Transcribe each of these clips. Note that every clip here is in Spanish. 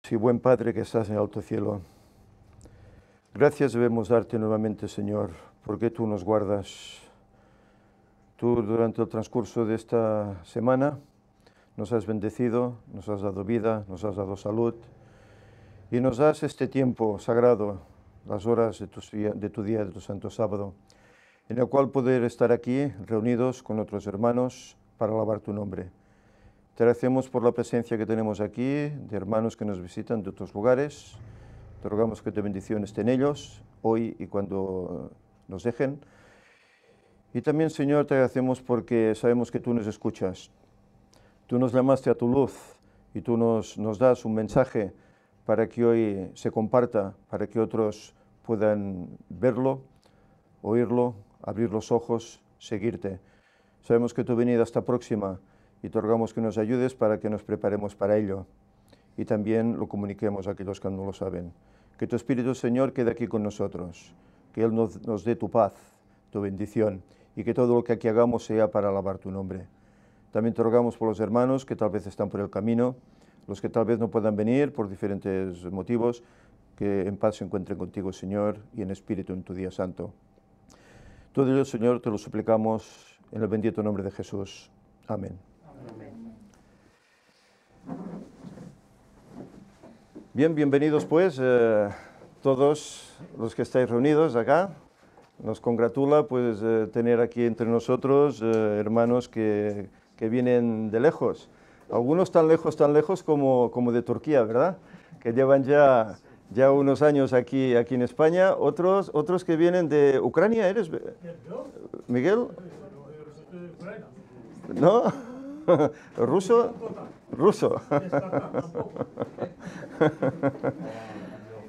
Sí, buen Padre que estás en el alto cielo, gracias debemos darte nuevamente, Señor, porque tú nos guardas. Tú durante el transcurso de esta semana nos has bendecido, nos has dado vida, nos has dado salud y nos das este tiempo sagrado, las horas de tu día, de tu santo sábado, en el cual poder estar aquí reunidos con otros hermanos para alabar tu nombre. Te agradecemos por la presencia que tenemos aquí, de hermanos que nos visitan de otros lugares. Te rogamos que tu bendición esté en ellos, hoy y cuando nos dejen. Y también, Señor, te agradecemos porque sabemos que tú nos escuchas. Tú nos llamaste a tu luz y tú nos das un mensaje para que hoy se comparta, para que otros puedan verlo, oírlo, abrir los ojos, seguirte. Sabemos que tu venida está próxima y te rogamos que nos ayudes para que nos preparemos para ello y también lo comuniquemos a aquellos que no lo saben. Que tu Espíritu, Señor, quede aquí con nosotros, que Él nos dé tu paz, tu bendición y que todo lo que aquí hagamos sea para alabar tu nombre. También te rogamos por los hermanos que tal vez están por el camino, los que tal vez no puedan venir por diferentes motivos, que en paz se encuentren contigo, Señor, y en espíritu en tu día santo. Todo ello, Señor, te lo suplicamos en el bendito nombre de Jesús. Amén. Bien, bienvenidos pues todos los que estáis reunidos acá. Nos congratula pues tener aquí entre nosotros hermanos que vienen de lejos. Algunos tan lejos como de Turquía, ¿verdad? Que llevan ya unos años aquí en España. Otros que vienen de Ucrania, ¿eres? ¿Miguel? ¿No? ¿Ruso? Ruso.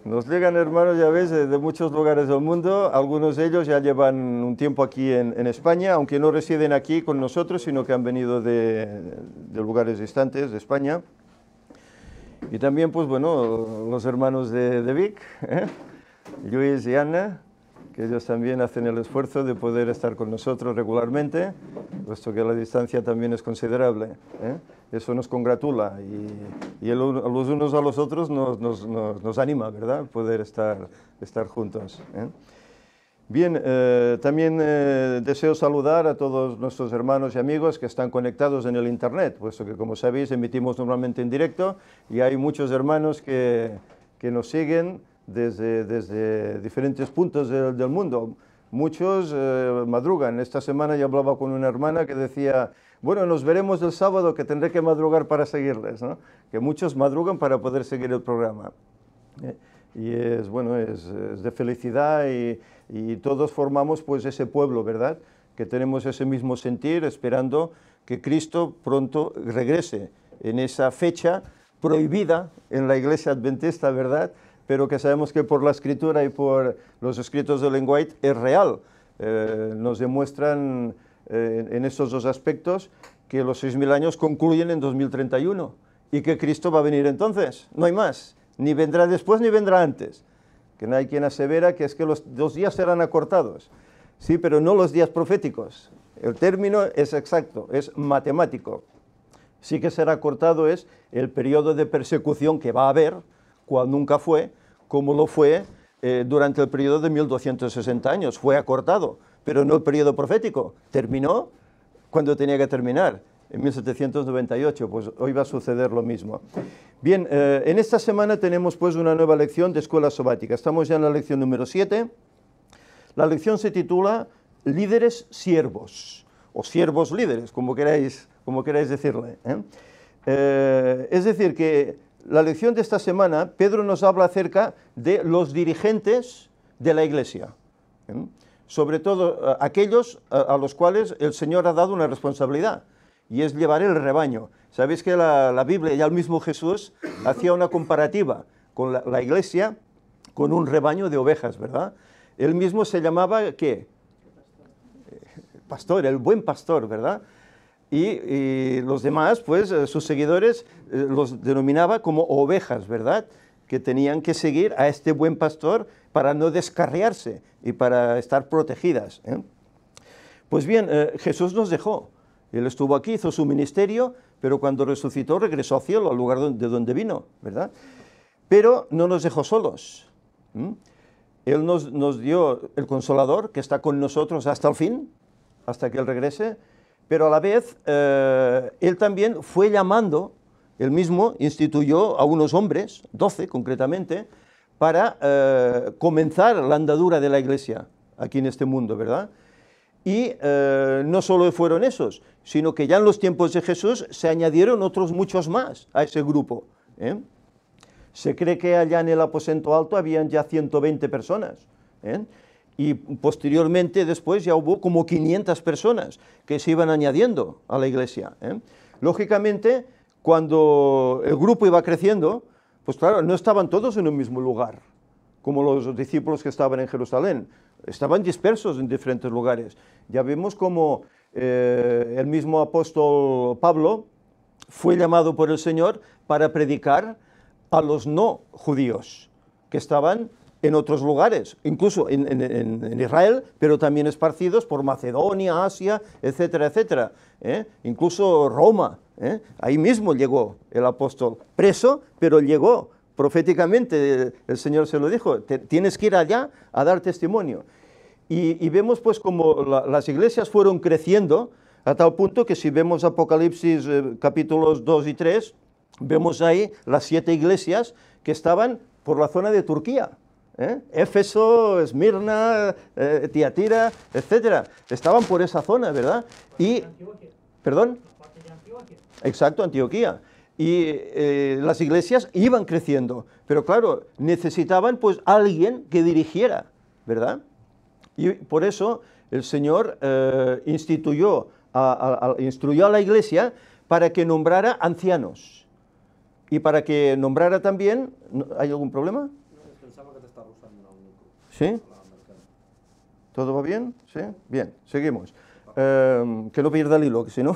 Nos llegan hermanos, ya ves, de muchos lugares del mundo. Algunos de ellos ya llevan un tiempo aquí en España, aunque no residen aquí con nosotros, sino que han venido de lugares distantes de España. Y también, pues bueno, los hermanos de Vic, Luis y Ana, que ellos también hacen el esfuerzo de poder estar con nosotros regularmente, puesto que la distancia también es considerable. Eso nos congratula y los unos a los otros nos anima, ¿verdad?, poder estar juntos. Bien, también deseo saludar a todos nuestros hermanos y amigos que están conectados en el Internet, puesto que, como sabéis, emitimos normalmente en directo y hay muchos hermanos que nos siguen desde diferentes puntos del mundo. Muchos madrugan. Esta semana ya hablaba con una hermana que decía, bueno, nos veremos el sábado, que tendré que madrugar para seguirles, ¿no? Que muchos madrugan para poder seguir el programa. Y es de felicidad y todos formamos pues ese pueblo, ¿verdad? Que tenemos ese mismo sentir, esperando que Cristo pronto regrese en esa fecha prohibida en la Iglesia Adventista, ¿verdad?, pero que sabemos que por la Escritura y por los escritos de Ellen White es real. Nos demuestran en estos dos aspectos que los 6.000 años concluyen en 2031 y que Cristo va a venir entonces, no hay más, ni vendrá después ni vendrá antes. Que no hay quien asevera que es que los días serán acortados, sí, pero no los días proféticos. El término es exacto, es matemático. Sí que será acortado es el periodo de persecución que va a haber, cual nunca fue, como lo fue durante el periodo de 1260 años. Fue acortado, pero no el periodo profético. Terminó cuando tenía que terminar, en 1798. Pues hoy va a suceder lo mismo. Bien, en esta semana tenemos pues una nueva lección de escuela sabática. Estamos ya en la lección número 7. La lección se titula Líderes siervos, o siervos líderes, como queráis decirle. Es decir, que la lección de esta semana, Pedro nos habla acerca de los dirigentes de la Iglesia, sobre todo aquellos a los cuales el Señor ha dado una responsabilidad, y es llevar el rebaño. Sabéis que la Biblia, ya el mismo Jesús, hacía una comparativa con la Iglesia, con un rebaño de ovejas, ¿verdad? Él mismo se llamaba, ¿qué? Pastor, el buen pastor, ¿verdad? Y los demás, pues, sus seguidores, los denominaba como ovejas, ¿verdad?, que tenían que seguir a este buen pastor para no descarriarse y para estar protegidas. Pues bien, Jesús nos dejó. Él estuvo aquí, hizo su ministerio, pero cuando resucitó regresó al cielo, al lugar de donde vino, ¿verdad? pero no nos dejó solos. Él nos dio el Consolador, que está con nosotros hasta el fin, hasta que Él regrese, pero a la vez Él también fue llamando, Él mismo instituyó a unos hombres, 12 concretamente, para comenzar la andadura de la Iglesia aquí en este mundo, ¿verdad? Y no solo fueron esos, sino que ya en los tiempos de Jesús se añadieron otros muchos más a ese grupo. Se cree que allá en el aposento alto habían ya 120 personas. Y posteriormente, después, ya hubo como 500 personas que se iban añadiendo a la Iglesia. Lógicamente, cuando el grupo iba creciendo, pues claro, no estaban todos en un mismo lugar, como los discípulos que estaban en Jerusalén. Estaban dispersos en diferentes lugares. Ya vemos como el mismo apóstol Pablo fue llamado por el Señor para predicar a los no judíos, que estaban en otros lugares, incluso en Israel, pero también esparcidos por Macedonia, Asia, etcétera, etcétera. Incluso Roma. Ahí mismo llegó el apóstol, preso, pero llegó proféticamente, el Señor se lo dijo, tienes que ir allá a dar testimonio. Y vemos pues como las iglesias fueron creciendo a tal punto que si vemos Apocalipsis capítulos 2 y 3, vemos ahí las 7 iglesias que estaban por la zona de Turquía. Éfeso, Esmirna, Tiatira, etcétera, estaban por esa zona, ¿verdad? Y, ¿perdón? Exacto, Antioquía. Y las iglesias iban creciendo, pero claro, necesitaban pues alguien que dirigiera, ¿verdad? Y por eso el Señor instruyó a la iglesia para que nombrara ancianos y para que nombrara también... ¿Hay algún problema? Pensaba que te estaba usando un micro. ¿Sí? ¿Todo va bien? ¿Sí? Bien, seguimos. Que no pierda el hilo, que si no...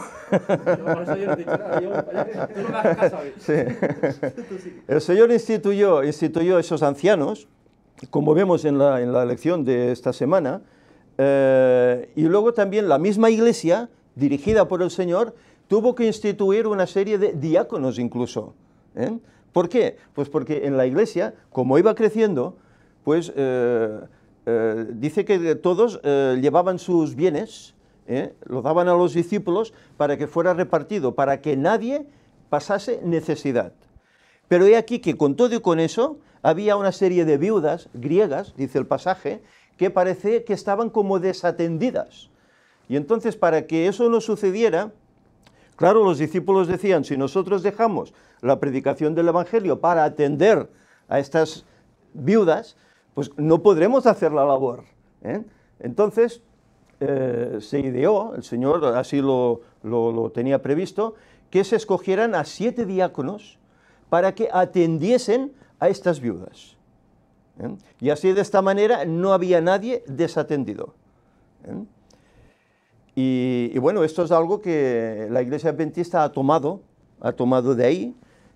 Sí. El Señor instituyó esos ancianos, como vemos en la lección de esta semana, y luego también la misma iglesia, dirigida por el Señor, tuvo que instituir una serie de diáconos incluso. ¿Por qué? Pues porque en la iglesia, como iba creciendo, pues dice que todos llevaban sus bienes, lo daban a los discípulos para que fuera repartido, para que nadie pasase necesidad. Pero he aquí que con todo y con eso había una serie de viudas griegas, dice el pasaje, que parece que estaban como desatendidas. Y entonces para que eso no sucediera, claro, los discípulos decían, si nosotros dejamos la predicación del Evangelio para atender a estas viudas, pues no podremos hacer la labor. Entonces se ideó, el Señor así lo tenía previsto, que se escogieran a 7 diáconos para que atendiesen a estas viudas. Y así de esta manera no había nadie desatendido. Y bueno, esto es algo que la Iglesia Adventista ha tomado de ahí,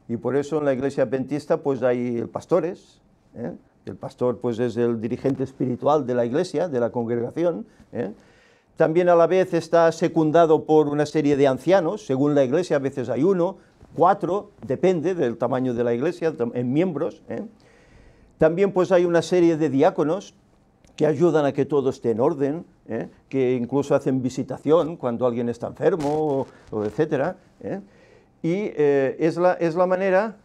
y por eso en la Iglesia Adventista pues hay pastores. El pastor pues es el dirigente espiritual de la Iglesia, de la congregación. También a la vez está secundado por una serie de ancianos, según la Iglesia a veces hay 1, 4, depende del tamaño de la Iglesia, en miembros. También pues hay una serie de diáconos que ayudan a que todo esté en orden, que incluso hacen visitación cuando alguien está enfermo, o etcétera. Y es la manera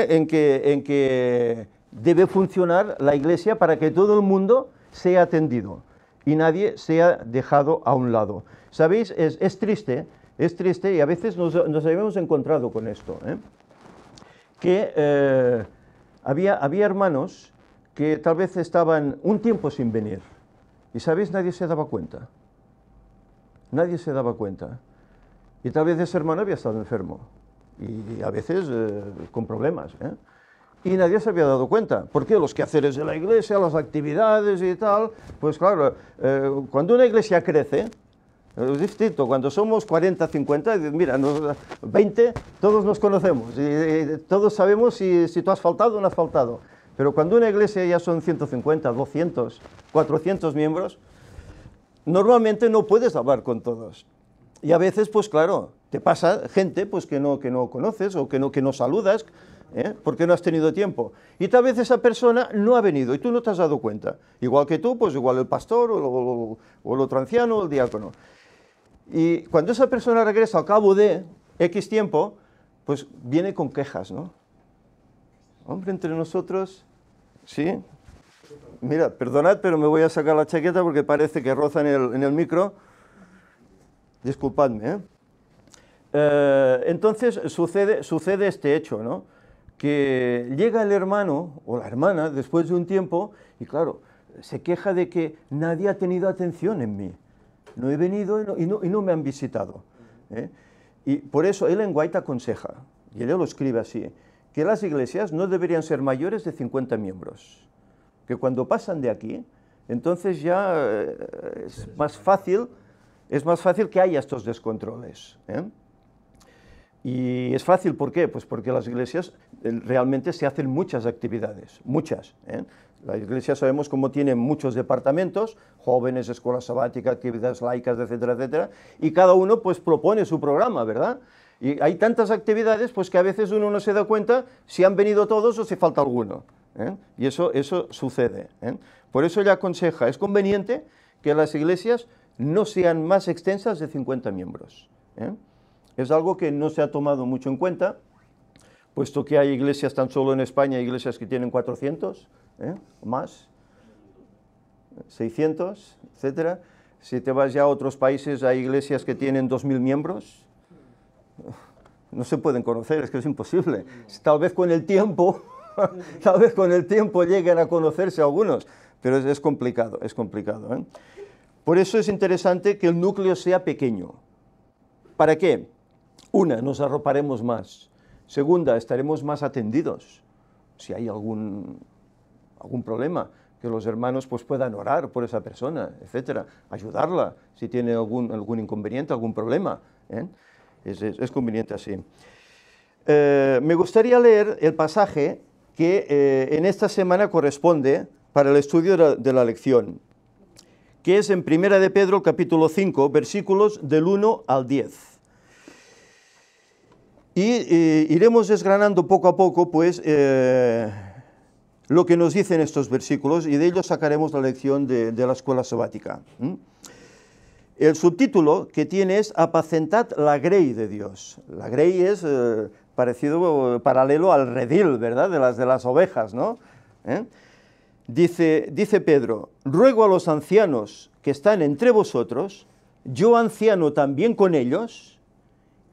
en que debe funcionar la Iglesia para que todo el mundo sea atendido y nadie sea dejado a un lado. ¿Sabéis? Es triste, y a veces nos habíamos encontrado con esto, que había hermanos que tal vez estaban un tiempo sin venir, y ¿sabéis? Nadie se daba cuenta. Nadie se daba cuenta. Y tal vez ese hermano había estado enfermo, y a veces con problemas, y nadie se había dado cuenta. ¿Por qué? Los quehaceres de la iglesia, las actividades y tal. Pues claro, cuando una iglesia crece, es distinto. Cuando somos 40, 50, mira, 20, todos nos conocemos y todos sabemos si tú has faltado o no has faltado. Pero cuando una iglesia ya son 150, 200, 400 miembros, normalmente no puedes hablar con todos. Y a veces, pues claro, te pasa gente pues, que no conoces o que no saludas. porque no has tenido tiempo. Y tal vez esa persona no ha venido y tú no te has dado cuenta. Igual que tú, pues igual el pastor o el otro anciano o el diácono. Y cuando esa persona regresa al cabo de X tiempo, pues viene con quejas, ¿no? Hombre, entre nosotros, sí. Mira, perdonad, pero me voy a sacar la chaqueta porque parece que roza en el micro. Disculpadme, entonces sucede este hecho, ¿no? Que llega el hermano o la hermana después de un tiempo y claro, se queja de que nadie ha tenido atención en mí. No he venido y no me han visitado. Y por eso Ellen White aconseja, y ella lo escribe así, que las iglesias no deberían ser mayores de 50 miembros. Que cuando pasan de aquí, entonces ya es más fácil que haya estos descontroles. Y es fácil, ¿por qué? Pues porque las iglesias realmente se hacen muchas actividades, muchas. La iglesia sabemos cómo tiene muchos departamentos, jóvenes, escuela sabática, actividades laicas, etcétera, etcétera, y cada uno pues propone su programa, ¿verdad? Y hay tantas actividades pues que a veces uno no se da cuenta si han venido todos o si falta alguno. Y eso sucede. Por eso ella aconseja, es conveniente que las iglesias no sean más extensas de 50 miembros. Es algo que no se ha tomado mucho en cuenta, puesto que hay iglesias tan solo en España, hay iglesias que tienen 400, más, 600, etcétera. Si te vas ya a otros países, hay iglesias que tienen 2000 miembros. No se pueden conocer, es que es imposible. Tal vez con el tiempo lleguen a conocerse algunos, pero es complicado, es complicado. Por eso es interesante que el núcleo sea pequeño. ¿Para qué? Una, nos arroparemos más. Segunda, estaremos más atendidos. Si hay algún problema, que los hermanos pues, puedan orar por esa persona, etcétera, ayudarla si tiene algún inconveniente, algún problema. Es conveniente así. Me gustaría leer el pasaje que en esta semana corresponde para el estudio de la lección, que es en 1 de Pedro, capítulo 5, versículos del 1 al 10. Y iremos desgranando poco a poco, pues, lo que nos dicen estos versículos, y de ellos sacaremos la lección de la escuela sabática. El subtítulo que tiene es Apacentad la grey de Dios. La grey es paralelo al redil, ¿verdad? De las ovejas, ¿no? Dice Pedro, ruego a los ancianos que están entre vosotros, yo anciano también con ellos,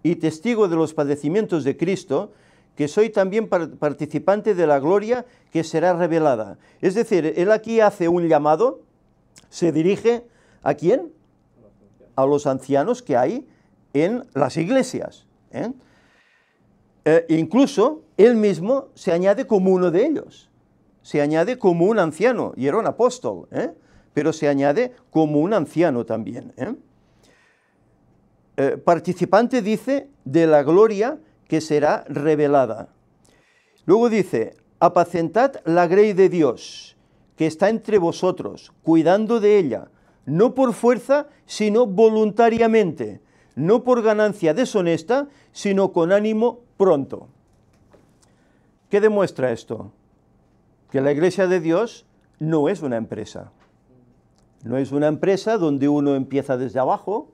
y testigo de los padecimientos de Cristo, que soy también participante de la gloria que será revelada. Es decir, él aquí hace un llamado, se dirige ¿a quién? A los ancianos que hay en las iglesias. Incluso él mismo se añade como uno de ellos. Se añade como un anciano, y era un apóstol, pero se añade como un anciano también. Participante, dice, de la gloria que será revelada. Luego dice, apacentad la grey de Dios, que está entre vosotros, cuidando de ella, no por fuerza, sino voluntariamente, no por ganancia deshonesta, sino con ánimo pronto. ¿Qué demuestra esto? Que la iglesia de Dios no es una empresa. No es una empresa donde uno empieza desde abajo,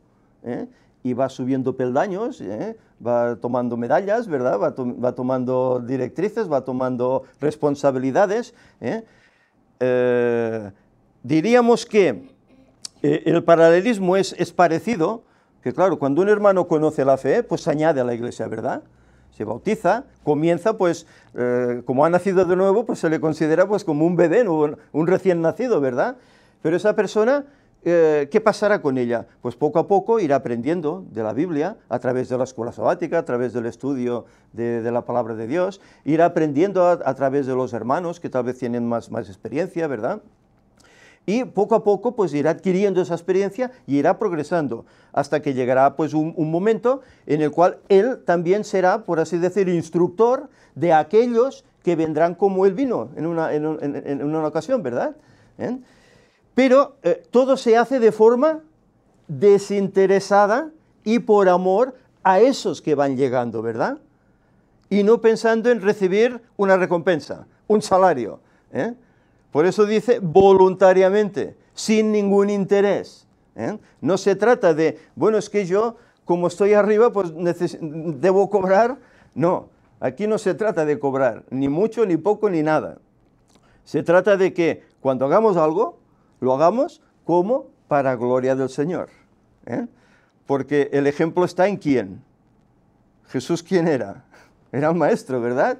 y va subiendo peldaños, va tomando medallas, ¿verdad? Va tomando directrices, va tomando responsabilidades. Diríamos que el paralelismo es parecido, que claro, cuando un hermano conoce la fe, pues se añade a la iglesia, ¿verdad? Se bautiza, comienza, pues, como ha nacido de nuevo, pues se le considera pues como un bebé, un recién nacido, ¿verdad? Pero esa persona, ¿qué pasará con ella? Pues poco a poco irá aprendiendo de la Biblia, a través de la escuela sabática, a través del estudio de la palabra de Dios, irá aprendiendo a través de los hermanos, que tal vez tienen más experiencia, ¿verdad? Y poco a poco pues irá adquiriendo esa experiencia y irá progresando, hasta que llegará pues un momento en el cual él también será, por así decir, instructor de aquellos que vendrán como él vino en una ocasión, ¿verdad? Pero todo se hace de forma desinteresada y por amor a esos que van llegando, ¿verdad? y no pensando en recibir una recompensa, un salario. Por eso dice voluntariamente, sin ningún interés. No se trata de, bueno, es que yo, como estoy arriba, pues debo cobrar. No, aquí no se trata de cobrar, ni mucho, ni poco, ni nada. Se trata de que cuando hagamos algo, lo hagamos como para gloria del Señor. Porque el ejemplo está en quién. Jesús, ¿quién era? Era el maestro, ¿verdad?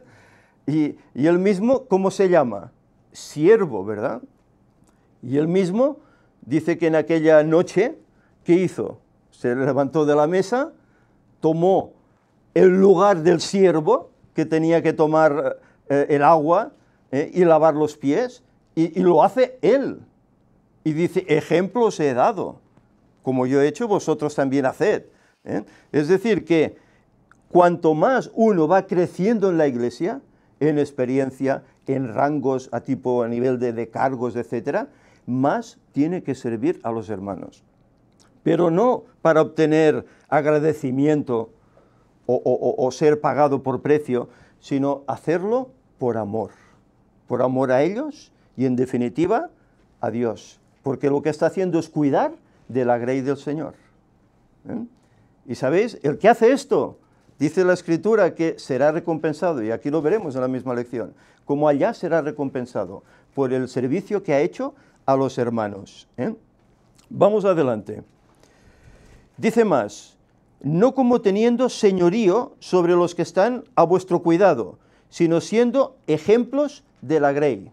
Y él mismo, ¿cómo se llama? Siervo, ¿verdad? Y él mismo dice que en aquella noche, ¿qué hizo? Se levantó de la mesa, tomó el lugar del siervo, que tenía que tomar el agua y lavar los pies, y lo hace él. Y dice, ejemplo os he dado, como yo he hecho, vosotros también haced. Es decir, que cuanto más uno va creciendo en la iglesia, en experiencia, en rangos a nivel de cargos, etc., más tiene que servir a los hermanos. Pero no para obtener agradecimiento o ser pagado por precio, sino hacerlo por amor a ellos y, en definitiva, a Dios. Porque lo que está haciendo es cuidar de la grey del Señor. Y sabéis, el que hace esto, dice la Escritura que será recompensado, y aquí lo veremos en la misma lección, como allá será recompensado por el servicio que ha hecho a los hermanos. Vamos adelante. Dice más, no como teniendo señorío sobre los que están a vuestro cuidado, sino siendo ejemplos de la grey.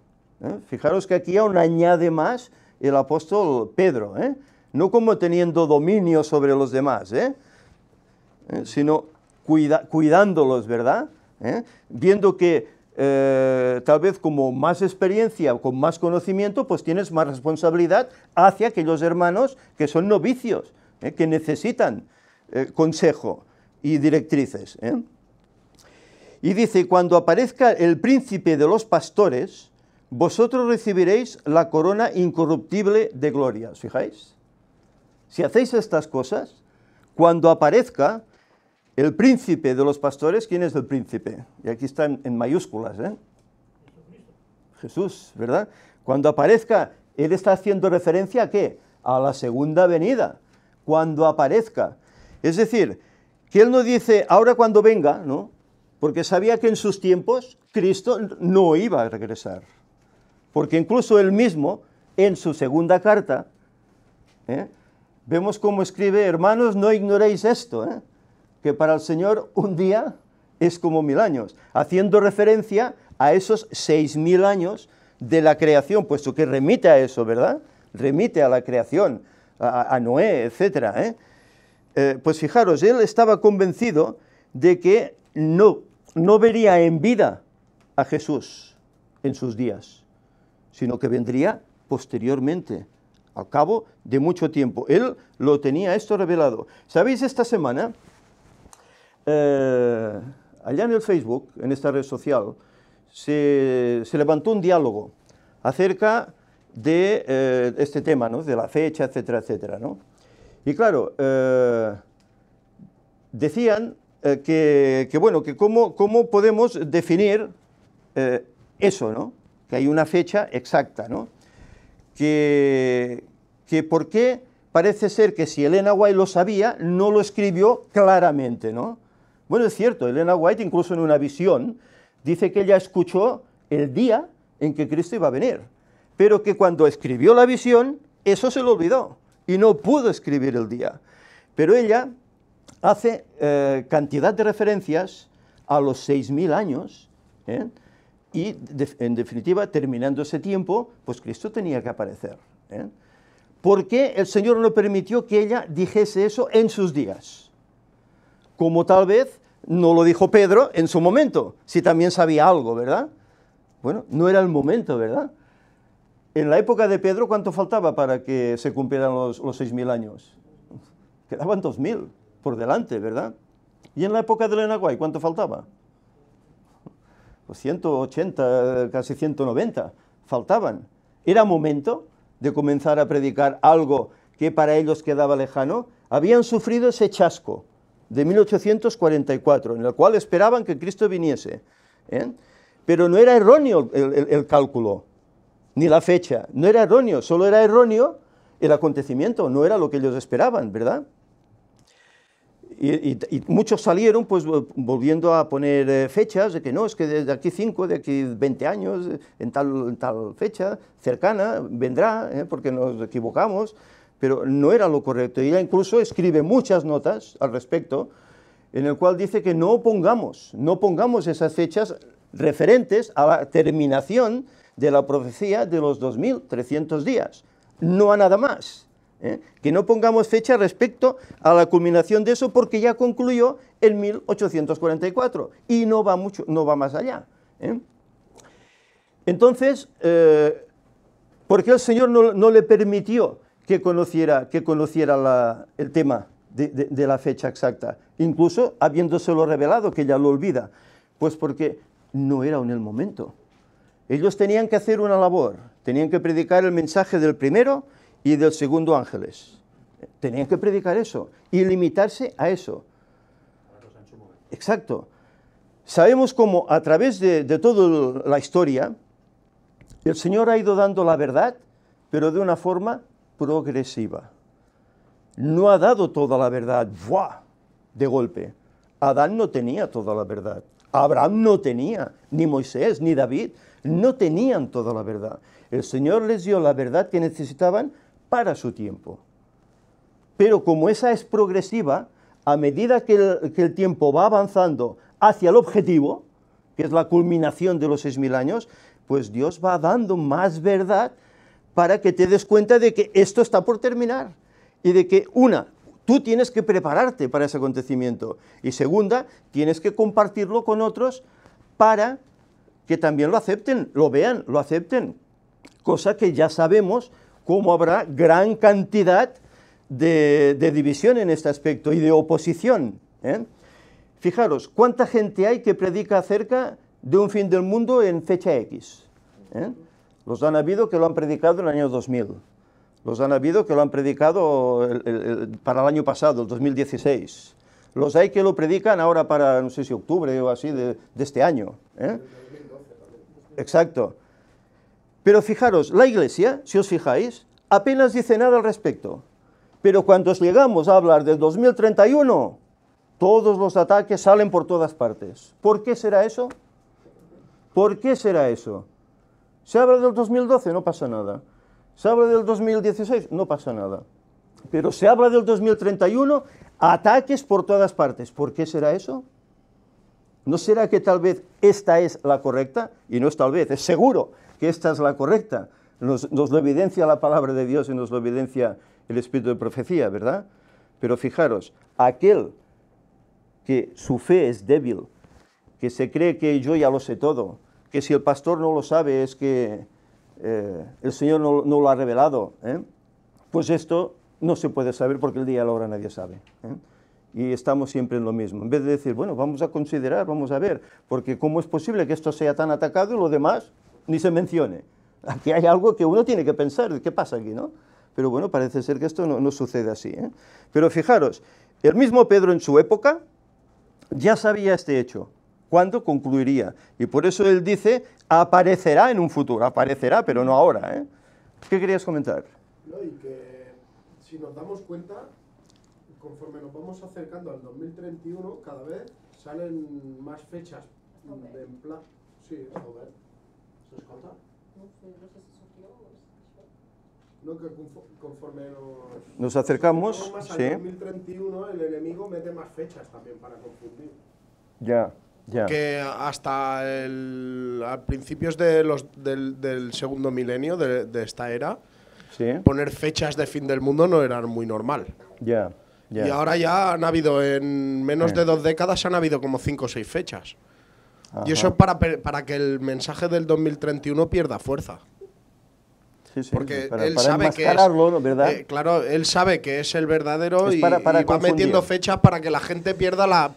Fijaros que aquí aún añade más el apóstol Pedro, no como teniendo dominio sobre los demás, sino cuidándolos, ¿verdad? Viendo que tal vez como más experiencia, con más conocimiento, pues tienes más responsabilidad hacia aquellos hermanos que son novicios, que necesitan consejo y directrices. Y dice, cuando aparezca el príncipe de los pastores, vosotros recibiréis la corona incorruptible de gloria. ¿Os fijáis? Si hacéis estas cosas, cuando aparezca el príncipe de los pastores, ¿quién es el príncipe? Y aquí está en mayúsculas, Jesús, ¿verdad? Cuando aparezca, él está haciendo referencia ¿a qué? A la segunda venida. Cuando aparezca. Es decir, que él no dice, ahora cuando venga, ¿no? Porque sabía que en sus tiempos Cristo no iba a regresar. Porque incluso él mismo, en su segunda carta, vemos cómo escribe, hermanos, no ignoréis esto, que para el Señor un día es como 1000 años, haciendo referencia a esos 6000 años de la creación, puesto que remite a eso, ¿verdad? Remite a la creación, a Noé, etc. Pues fijaros, él estaba convencido de que no vería en vida a Jesús en sus días, sino que vendría posteriormente, al cabo de mucho tiempo. Él lo tenía esto revelado. ¿Sabéis? Esta semana, allá en el Facebook, en esta red social, se levantó un diálogo acerca de este tema, ¿no? De la fecha, etcétera, etcétera, ¿no? Y claro, decían bueno, que cómo podemos definir eso, ¿no? Que hay una fecha exacta, ¿no? Que por qué parece ser que si Elena White lo sabía, no lo escribió claramente, ¿no? Bueno, es cierto, Elena White incluso en una visión dice que ella escuchó el día en que Cristo iba a venir, pero que cuando escribió la visión, eso se lo olvidó y no pudo escribir el día. Pero ella hace cantidad de referencias a los 6000 años, y en definitiva, terminando ese tiempo, pues Cristo tenía que aparecer. ¿Por qué el Señor no permitió que ella dijese eso en sus días? Como tal vez no lo dijo Pedro en su momento, si también sabía algo, ¿verdad? Bueno, no era el momento, ¿verdad? En la época de Pedro, ¿cuánto faltaba para que se cumplieran los 6000 años? Quedaban 2000 por delante, ¿verdad? Y en la época de Elena White, ¿cuánto faltaba? Pues 180, casi 190 faltaban. Era momento de comenzar a predicar algo que para ellos quedaba lejano. Habían sufrido ese chasco de 1844, en el cual esperaban que Cristo viniese. Pero no era erróneo el cálculo, ni la fecha, no era erróneo, solo era erróneo el acontecimiento, no era lo que ellos esperaban, ¿verdad? Y muchos salieron pues volviendo a poner fechas, de que no, es que de aquí 5, de aquí 20 años, en tal fecha cercana, vendrá, porque nos equivocamos, pero no era lo correcto. Ella incluso escribe muchas notas al respecto, en el cual dice que no pongamos esas fechas referentes a la terminación de la profecía de los 2300 días, no a nada más. Que no pongamos fecha respecto a la culminación de eso, porque ya concluyó en 1844 y no va más allá. Entonces, ¿por qué el Señor no le permitió que conociera el tema de la fecha exacta, incluso habiéndoselo revelado, que ya lo olvida? Pues porque no era en el momento. Ellos tenían que hacer una labor, tenían que predicar el mensaje del primero y del segundo ángeles. Tenían que predicar eso y limitarse a eso. Exacto. Sabemos cómo a través de toda la historia el Señor ha ido dando la verdad, pero de una forma progresiva. No ha dado toda la verdad ¡buah!, de golpe. Adán no tenía toda la verdad. Abraham no tenía, ni Moisés, ni David, no tenían toda la verdad. El Señor les dio la verdad que necesitaban para su tiempo. Pero como esa es progresiva, a medida que el tiempo va avanzando hacia el objetivo, que es la culminación de los 6000 años, pues Dios va dando más verdad para que te des cuenta de que esto está por terminar. Y de que, tú tienes que prepararte para ese acontecimiento. Y segunda, tienes que compartirlo con otros para que también lo acepten, lo vean, lo acepten. Cosa que ya sabemos cómo habrá gran cantidad de división en este aspecto y de oposición. Fijaros, ¿cuánta gente hay que predica acerca de un fin del mundo en fecha X? Los han habido que lo han predicado en el año 2000. Los han habido que lo han predicado para el año pasado, el 2016. Los hay que lo predican ahora para, no sé si octubre o así, de este año. Exacto. Pero fijaros, la Iglesia, si os fijáis, apenas dice nada al respecto. Pero cuando llegamos a hablar del 2031, todos los ataques salen por todas partes. ¿Por qué será eso? ¿Por qué será eso? Se habla del 2012, no pasa nada. Se habla del 2016, no pasa nada. Pero se habla del 2031, ataques por todas partes. ¿Por qué será eso? ¿No será que tal vez esta es la correcta? Y no es tal vez, es seguro que esta es la correcta. Nos lo evidencia la palabra de Dios y nos lo evidencia el espíritu de profecía, ¿verdad? Pero fijaros, aquel que su fe es débil, que se cree que yo ya lo sé todo, que si el pastor no lo sabe es que el Señor no lo ha revelado, pues esto no se puede saber porque el día y la hora nadie sabe. Y estamos siempre en lo mismo. En vez de decir, bueno, vamos a considerar, vamos a ver, porque ¿cómo es posible que esto sea tan atacado y lo demás ni se mencione? Aquí hay algo que uno tiene que pensar, ¿qué pasa aquí, no? Pero bueno, parece ser que esto no sucede así. Pero fijaros, el mismo Pedro en su época ya sabía este hecho, cuándo concluiría. Y por eso él dice, aparecerá en un futuro, aparecerá, pero no ahora. ¿Qué querías comentar? No, y que si nos damos cuenta, conforme nos vamos acercando al 2031, cada vez salen más fechas en plan... Sí, joder. ¿Se escolta? No sé si sufrió o No, que conforme nos acercamos, más al sí. 2031, el enemigo mete más fechas también para confundir. Ya. Que hasta a principios del segundo milenio de esta era, Sí. poner fechas de fin del mundo no era muy normal. Ya. Y ahora ya han habido, en menos de 2 décadas, han habido como 5 o 6 fechas. Ajá. Y eso es para que el mensaje del 2031 pierda fuerza. Sí, Porque para él sabe que es, ¿no? ¿Verdad? claro, él sabe que es el verdadero Es y para va confundir. metiendo fechas para que la gente pierda la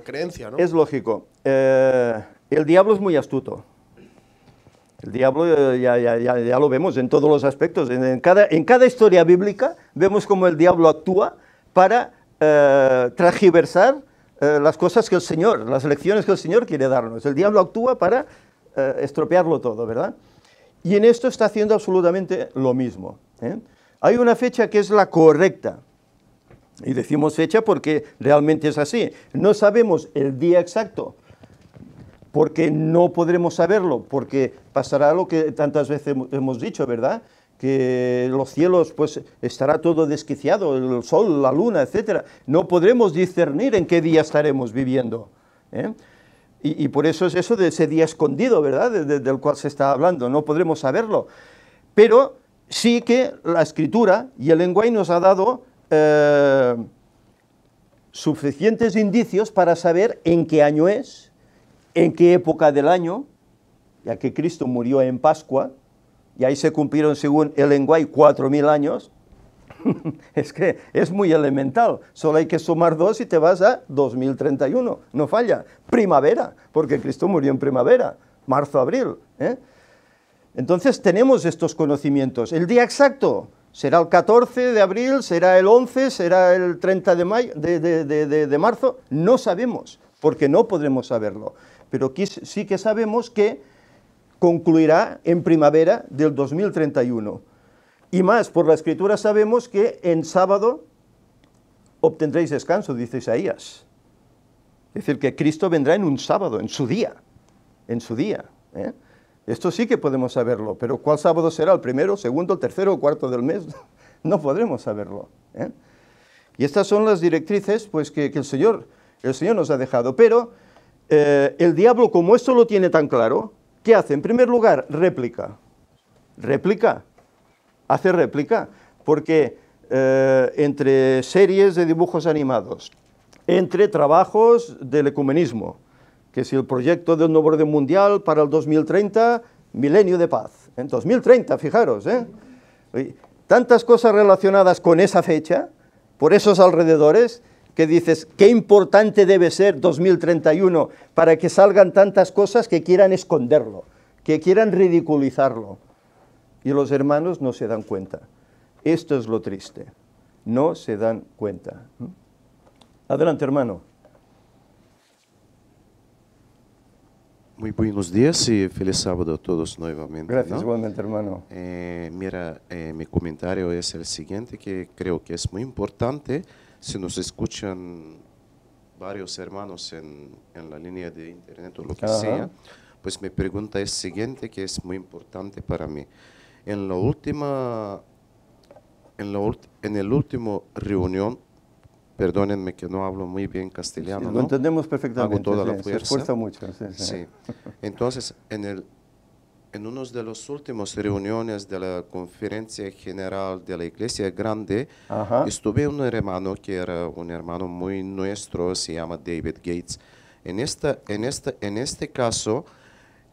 creencia, ¿no? Es lógico. El diablo es muy astuto. El diablo ya lo vemos en todos los aspectos. En cada historia bíblica vemos cómo el diablo actúa para transgiversar las cosas que el Señor, las lecciones que el Señor quiere darnos. El diablo actúa para estropearlo todo, ¿verdad? Y en esto está haciendo absolutamente lo mismo, ¿eh? Hay una fecha que es la correcta, y decimos fecha porque realmente es así. No sabemos el día exacto, porque no podremos saberlo, porque pasará lo que tantas veces hemos dicho, ¿verdad? Que los cielos, pues, estará todo desquiciado, el sol, la luna, etcétera. No podremos discernir en qué día estaremos viviendo, ¿eh? Y por eso es eso de ese día escondido, ¿verdad? Del cual se está hablando, no podremos saberlo. Pero sí que la Escritura y el lenguaje nos ha dado suficientes indicios para saber en qué año es, en qué época del año, ya que Cristo murió en Pascua, y ahí se cumplieron, según el lenguaje, 4000 años. Es que es muy elemental, solo hay que sumar 2 y te vas a 2031, no falla. Primavera, porque Cristo murió en primavera, marzo, abril, ¿eh? Entonces tenemos estos conocimientos. El día exacto será el 14 de abril, será el 11, será el 30 de, mayo, de marzo, no sabemos, porque no podremos saberlo. Pero sí que sabemos que concluirá en primavera del 2031. Y más, por la Escritura sabemos que en sábado obtendréis descanso, dice Isaías. Es decir, que Cristo vendrá en un sábado, en su día, ¿eh? Esto sí que podemos saberlo, pero ¿cuál sábado será? ¿El primero, segundo, el tercero o cuarto del mes? No podremos saberlo, ¿eh? Y estas son las directrices, pues, que el Señor nos ha dejado. Pero el diablo, como esto lo tiene tan claro, ¿qué hace? En primer lugar, réplica. Hace réplica, porque entre series de dibujos animados, entre trabajos del ecumenismo, que si el proyecto del nuevo orden mundial para el 2030, milenio de paz. En 2030, fijaros, ¿eh? Tantas cosas relacionadas con esa fecha, por esos alrededores, que dices, qué importante debe ser 2031 para que salgan tantas cosas que quieran esconderlo, que quieran ridiculizarlo. Y los hermanos no se dan cuenta. Esto es lo triste. No se dan cuenta. Adelante, hermano. Muy buenos días y feliz sábado a todos nuevamente. Gracias, ¿no? igualmente, hermano. Mira, mi comentario es el siguiente, que creo que es muy importante. Si nos escuchan varios hermanos en la línea de internet o lo que sea, pues mi pregunta es siguiente, que es muy importante para mí. En la última reunión, perdónenme que no hablo muy bien castellano, Sí, lo ¿no? entendemos perfectamente. Hago toda la Se fuerza. esfuerza mucho. Sí. Entonces, en una de las últimas reuniones de la Conferencia General de la Iglesia Grande, estuve un hermano que era un hermano muy nuestro, se llama David Gates. En este caso,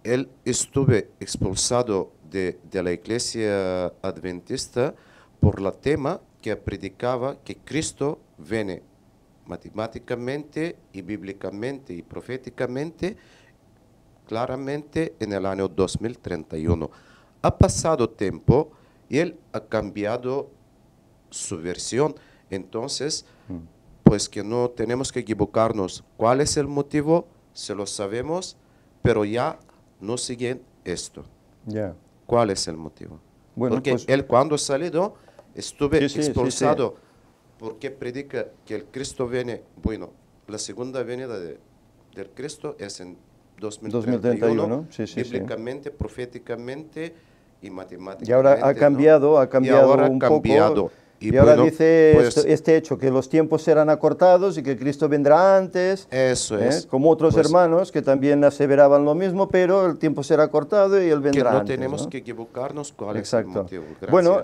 él estuve expulsado de la Iglesia Adventista por el tema que predicaba que Cristo viene matemáticamente y bíblicamente y proféticamente claramente en el año 2031. Ha pasado tiempo y él ha cambiado su versión. Entonces, pues que no tenemos que equivocarnos. ¿Cuál es el motivo? Se lo sabemos, pero ya no siguen esto. ¿Cuál es el motivo? Bueno, porque pues, él cuando salió estuve sí, expulsado porque predica que el Cristo viene. Bueno, la segunda venida del Cristo es en 2031, ¿no? bíblicamente, proféticamente y matemáticamente. Y ahora ha cambiado, un poco. Y ahora bueno, dice pues, este hecho, que los tiempos serán acortados y que Cristo vendrá antes. Eso es. Como otros pues, hermanos que también aseveraban lo mismo, pero el tiempo será acortado y Él vendrá que no antes. tenemos que equivocarnos cuál Exacto. es el motivo. Gracias. Bueno,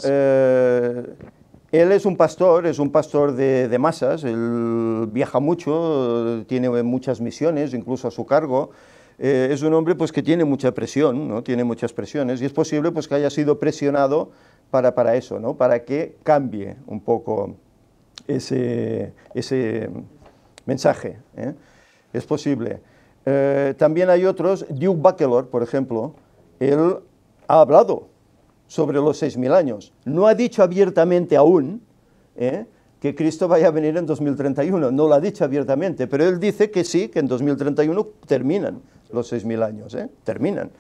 él es un pastor de masas, él viaja mucho, tiene muchas misiones, incluso a su cargo. Es un hombre pues, que tiene mucha presión, ¿no? Tiene muchas presiones, y es posible pues, que haya sido presionado para eso, ¿no? Para que cambie un poco ese mensaje, ¿eh? Es posible. También hay otros, Duke Buckler, por ejemplo, él ha hablado sobre los 6000 años. No ha dicho abiertamente aún, que Cristo vaya a venir en 2031. No lo ha dicho abiertamente, pero él dice que sí, que en 2031 terminan los 6.000 años, terminan.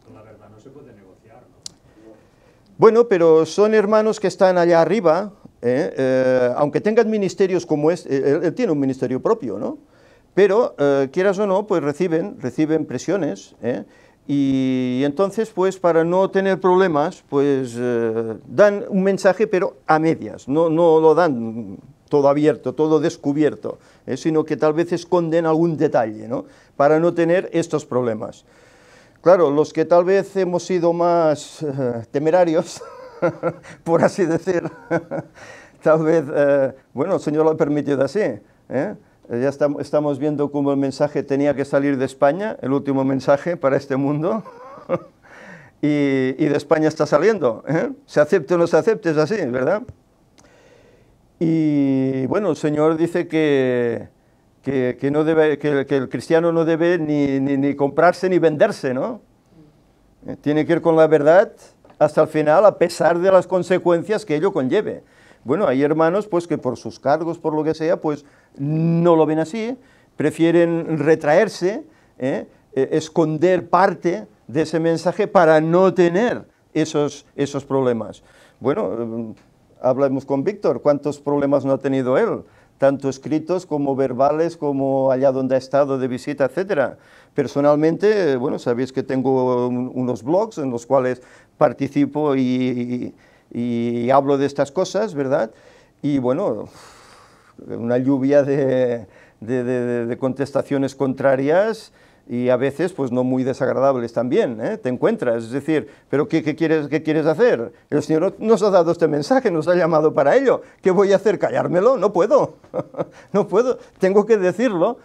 Con la verdad no se puede negociar, ¿no? Bueno, pero son hermanos que están allá arriba, aunque tengan ministerios como este, él tiene un ministerio propio, ¿no? Pero, quieras o no, pues reciben presiones, y entonces, pues para no tener problemas, pues dan un mensaje, pero a medias, no lo dan todo abierto, todo descubierto, sino que tal vez esconden algún detalle, ¿no? Para no tener estos problemas. Claro, los que tal vez hemos sido más temerarios, por así decir, tal vez, bueno, el Señor lo ha permitido así, ya estamos viendo cómo el mensaje tenía que salir de España, el último mensaje para este mundo, y de España está saliendo, se acepte o no se acepte, es así, ¿verdad? Y bueno, el Señor dice que el cristiano no debe ni comprarse ni venderse, ¿no? Tiene que ir con la verdad hasta el final, a pesar de las consecuencias que ello conlleve. Bueno, hay hermanos pues que por sus cargos, por lo que sea, pues no lo ven así, prefieren retraerse, esconder parte de ese mensaje para no tener esos problemas. Bueno, hablamos con Víctor, ¿cuántos problemas no ha tenido él? Tanto escritos como verbales, como allá donde ha estado de visita, etcétera. Personalmente, bueno, sabéis que tengo unos blogs en los cuales participo y hablo de estas cosas, ¿verdad? Y bueno, una lluvia de contestaciones contrarias y a veces pues no muy desagradables también, te encuentras, es decir, ¿pero qué quieres hacer? El Señor nos ha dado este mensaje, nos ha llamado para ello, ¿qué voy a hacer? ¿Callármelo? No puedo, no puedo, tengo que decirlo,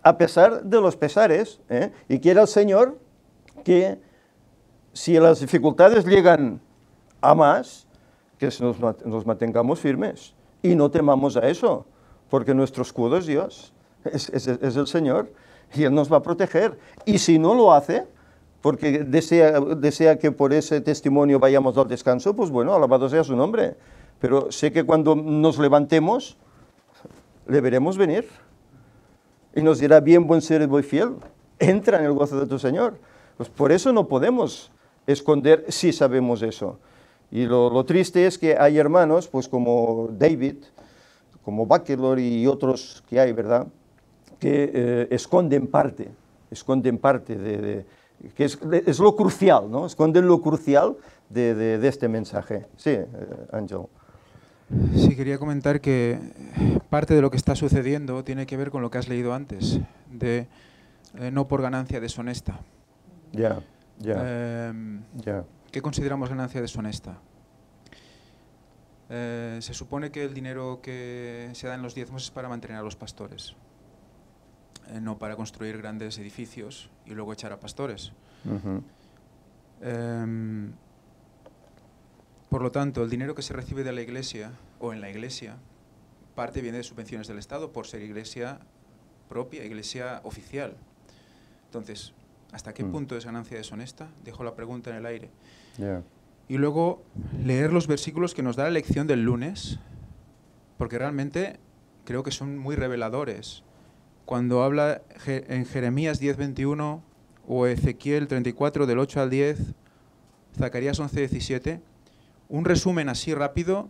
a pesar de los pesares, y quiera el Señor que si las dificultades llegan a más, que nos mantengamos firmes y no temamos a eso, porque nuestro escudo es Dios, es el Señor, y Él nos va a proteger. Y si no lo hace, porque desea que por ese testimonio vayamos al descanso, pues bueno, alabado sea su nombre. Pero sé que cuando nos levantemos, le veremos venir. Y nos dirá, bien, buen siervo y fiel, entra en el gozo de tu Señor. Pues por eso no podemos esconder si sabemos eso. Y lo triste es que hay hermanos, pues como David, como Bakelor y otros que hay, ¿verdad?, que esconden parte que es lo crucial, ¿no? Esconden lo crucial de este mensaje. Sí, Ángel. Sí, quería comentar que parte de lo que está sucediendo tiene que ver con lo que has leído antes, de no por ganancia deshonesta. Ya. ¿Qué consideramos ganancia deshonesta? Se supone que el dinero que se da en los diezmos es para mantener a los pastores, no para construir grandes edificios y luego echar a pastores. Por lo tanto, el dinero que se recibe de la Iglesia o en la Iglesia, parte viene de subvenciones del Estado por ser Iglesia propia, Iglesia oficial. Entonces, ¿hasta qué punto es ganancia deshonesta? Dejo la pregunta en el aire. Y luego leer los versículos que nos da la lección del lunes, porque realmente creo que son muy reveladores. Cuando habla en Jeremías 10:21 o Ezequiel 34 del 8 al 10, Zacarías 11:17, un resumen así rápido.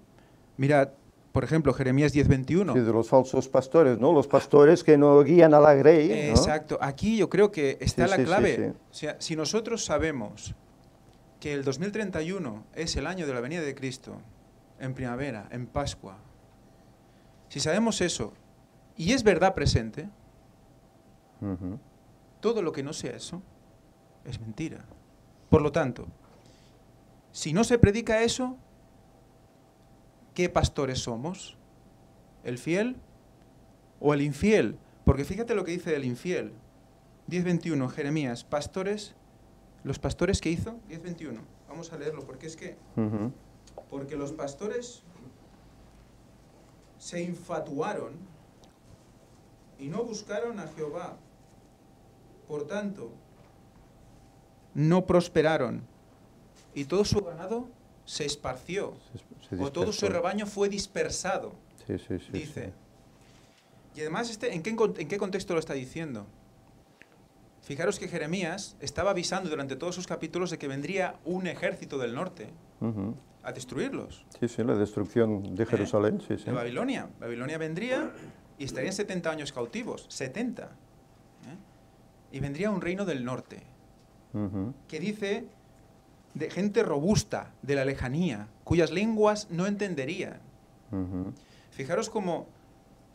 Mirad, por ejemplo, Jeremías 10:21. Sí, de los falsos pastores, ¿no? Los pastores que no guían a la grey, ¿no? Exacto. Aquí yo creo que está la clave. Sí. O sea, si nosotros sabemos que el 2031 es el año de la venida de Cristo, en primavera, en Pascua, si sabemos eso, y es verdad presente, todo lo que no sea eso es mentira. Por lo tanto, si no se predica eso, ¿qué pastores somos? ¿El fiel o el infiel? Porque fíjate lo que dice el infiel. 10:21, Jeremías, pastores, los pastores que hizo, 10:21. Vamos a leerlo, porque es que... Porque los pastores se infatuaron y no buscaron a Jehová. Por tanto, no prosperaron y todo su ganado se esparció, o todo su rebaño fue dispersado. Sí, sí, sí. Dice, Sí. y además, ¿en qué contexto lo está diciendo? Fijaros que Jeremías estaba avisando durante todos sus capítulos de que vendría un ejército del norte a destruirlos. Sí, sí, la destrucción de Jerusalén, sí, sí. De Babilonia. Babilonia vendría y estarían 70 años cautivos, 70. Y vendría un reino del norte, que dice de gente robusta, de la lejanía, cuyas lenguas no entenderían. Fijaros cómo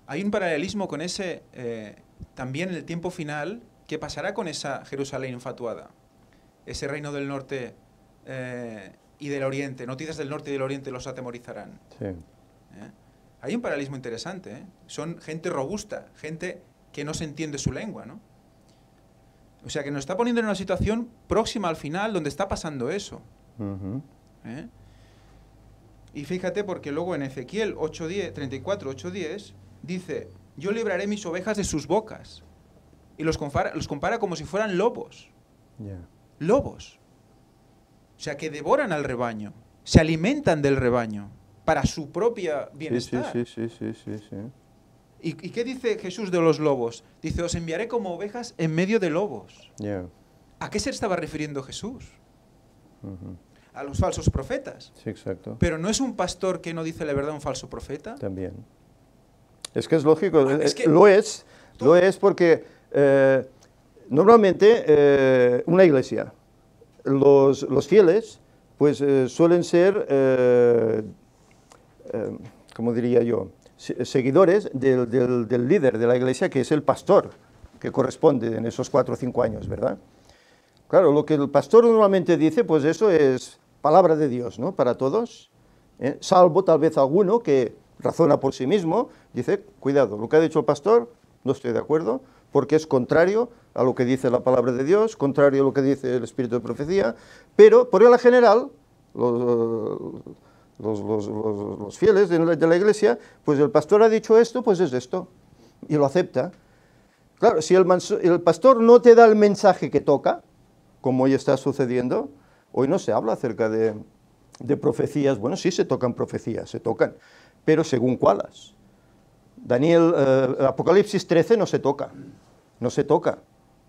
hay un paralelismo con ese, también en el tiempo final. ¿Qué pasará con esa Jerusalén infatuada? Ese reino del norte y del oriente, noticias del norte y del oriente los atemorizarán. Sí. Hay un paralelismo interesante, ¿eh? Son gente robusta, gente que no se entiende su lengua, ¿no? O sea, que nos está poniendo en una situación próxima al final donde está pasando eso. Y fíjate, porque luego en Ezequiel 34, 8:10, dice, yo libraré mis ovejas de sus bocas. Y los compara como si fueran lobos. Lobos. O sea, que devoran al rebaño, se alimentan del rebaño para su propia bienestar. Sí. ¿Y qué dice Jesús de los lobos? Dice, os enviaré como ovejas en medio de lobos. ¿A qué se estaba refiriendo Jesús? A los falsos profetas. Sí, exacto. Pero ¿no es un pastor que no dice la verdad un falso profeta? También. Es que es lógico, Es que lo es porque normalmente una iglesia, los fieles, pues suelen ser, ¿cómo diría yo?, seguidores del líder de la iglesia, que es el pastor, que corresponde en esos 4 o 5 años, ¿verdad? Claro, lo que el pastor normalmente dice, pues eso es palabra de Dios, ¿no?, para todos, salvo tal vez alguno que razona por sí mismo, dice, cuidado, lo que ha dicho el pastor, no estoy de acuerdo, porque es contrario a lo que dice la palabra de Dios, contrario a lo que dice el espíritu de profecía, pero por regla general, los fieles de la iglesia, pues el pastor ha dicho esto, pues es esto, y lo acepta. Claro, si el pastor no te da el mensaje que toca, como hoy está sucediendo, hoy no se habla acerca de profecías, bueno, sí se tocan profecías, se tocan, pero según cuáles. Apocalipsis 13 no se toca,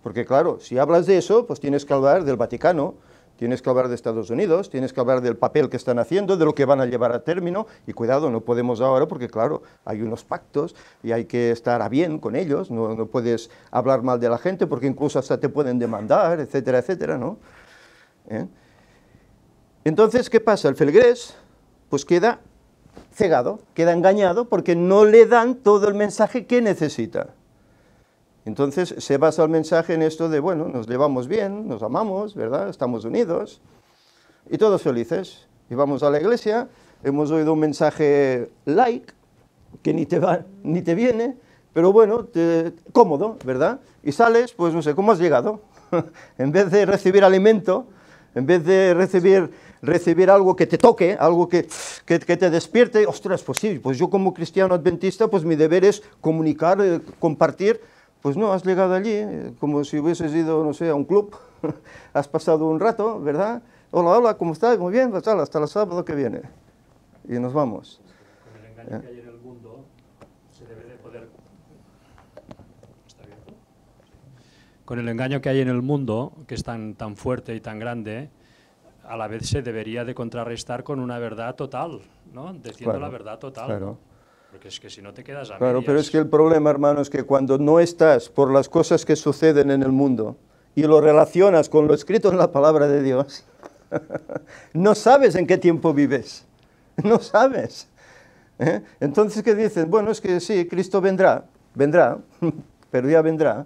porque claro, si hablas de eso, pues tienes que hablar del Vaticano, tienes que hablar de Estados Unidos, tienes que hablar del papel que están haciendo, de lo que van a llevar a término, y cuidado, no podemos ahora, porque claro, hay unos pactos, y hay que estar a bien con ellos, no puedes hablar mal de la gente, porque incluso hasta te pueden demandar, etcétera, etcétera, ¿no? Entonces, ¿qué pasa? El feligrés, pues queda cegado, queda engañado, porque no le dan todo el mensaje que necesita. Entonces se basa el mensaje en esto de, bueno, nos llevamos bien, nos amamos, ¿verdad?, estamos unidos, y todos felices. Y vamos a la iglesia, hemos oído un mensaje light, que ni te va, ni te viene, pero bueno, cómodo, ¿verdad? Y sales, pues no sé, ¿cómo has llegado? En vez de recibir alimento, en vez de recibir algo que te toque, algo que te despierte, ostras, pues sí, pues yo como cristiano adventista, pues mi deber es comunicar, compartir. Pues no, has llegado allí como si hubieses ido, no sé, a un club, has pasado un rato, ¿verdad? Hola, hola, ¿cómo estás? Muy bien, pues hasta el sábado que viene. Y nos vamos. Con el engaño que hay en el mundo, se debe de poder... ¿Está abierto? Con el engaño que hay en el mundo, que es tan fuerte y tan grande, a la vez se debería de contrarrestar con una verdad total, ¿no? Diciendo la verdad total. Claro. Porque es que si no te quedas a Claro, medias. pero es que el problema, hermano, es que cuando no estás por las cosas que suceden en el mundo y lo relacionas con lo escrito en la palabra de Dios, no sabes en qué tiempo vives, no sabes. Entonces, ¿qué dices? Bueno, es que sí, Cristo vendrá, pero ya vendrá.